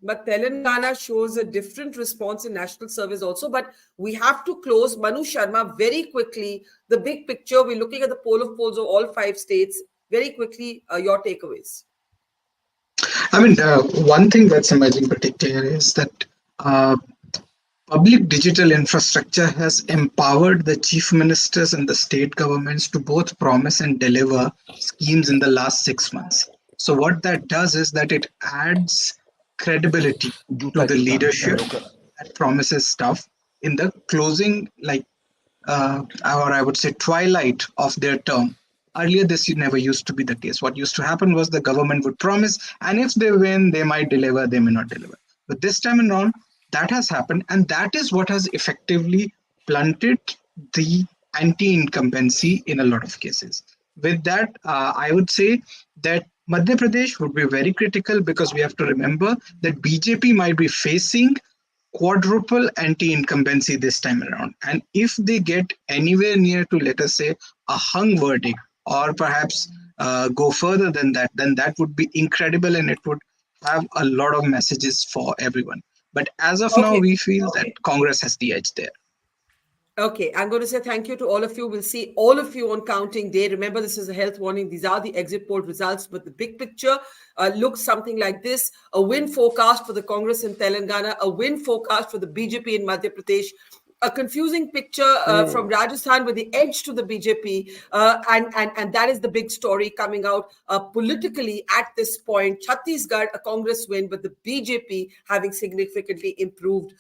But Telangana shows a different response in national service also. But we have to close. Manu Sharma, very quickly, the big picture. We're looking at the poll of polls of all 5 states. Very quickly, your takeaways. I mean, one thing that's emerging pretty clear is that public digital infrastructure has empowered the chief ministers and the state governments to both promise and deliver schemes in the last 6 months. So what that does is that it adds credibility to the leadership that promises stuff in the closing, or I would say twilight of their term. Earlier, this never used to be the case. What used to happen was the government would promise, and if they win, they might deliver, they may not deliver. But this time around, that has happened, and that is what has effectively blunted the anti-incumbency in a lot of cases. With that, I would say that Madhya Pradesh would be very critical, because we have to remember that BJP might be facing quadruple anti-incumbency this time around. And if they get anywhere near to, let us say, a hung verdict, or perhaps go further than that, then that would be incredible, and it would have a lot of messages for everyone. But as of now, we feel that Congress has the edge there. Okay, I'm going to say thank you to all of you. We'll see all of you on counting day. Remember, this is a health warning. These are the exit poll results, but the big picture looks something like this. A win forecast for the Congress in Telangana, a win forecast for the BJP in Madhya Pradesh, a confusing picture from Rajasthan with the edge to the BJP, and that is the big story coming out politically at this point. Chhattisgarh, a Congress win, but the BJP having significantly improved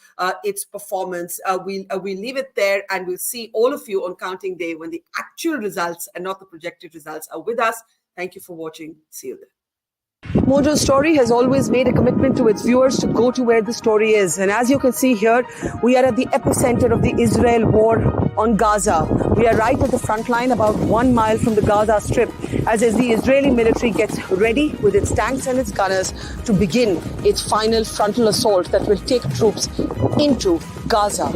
its performance. We'll leave it there, and we'll see all of you on counting day when the actual results and not the projected results are with us. Thank you for watching. See you there. Mojo Story has always made a commitment to its viewers to go to where the story is. And as you can see here, we are at the epicenter of the Israel war on Gaza. We are right at the front line, about 1 mile from the Gaza Strip, as the Israeli military gets ready with its tanks and its gunners to begin its final frontal assault that will take troops into Gaza.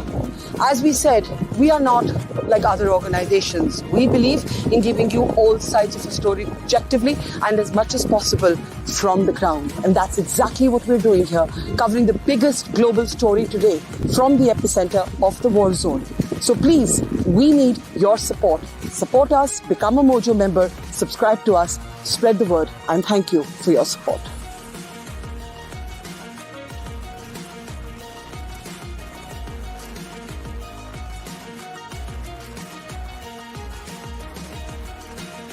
As we said, we are not like other organizations. We believe in giving you all sides of the story objectively and as much as possible from the ground. And that's exactly what we're doing here, covering the biggest global story today from the epicenter of the war zone. So please, we need your support. Support us, become a Mojo member, subscribe to us, spread the word, and thank you for your support.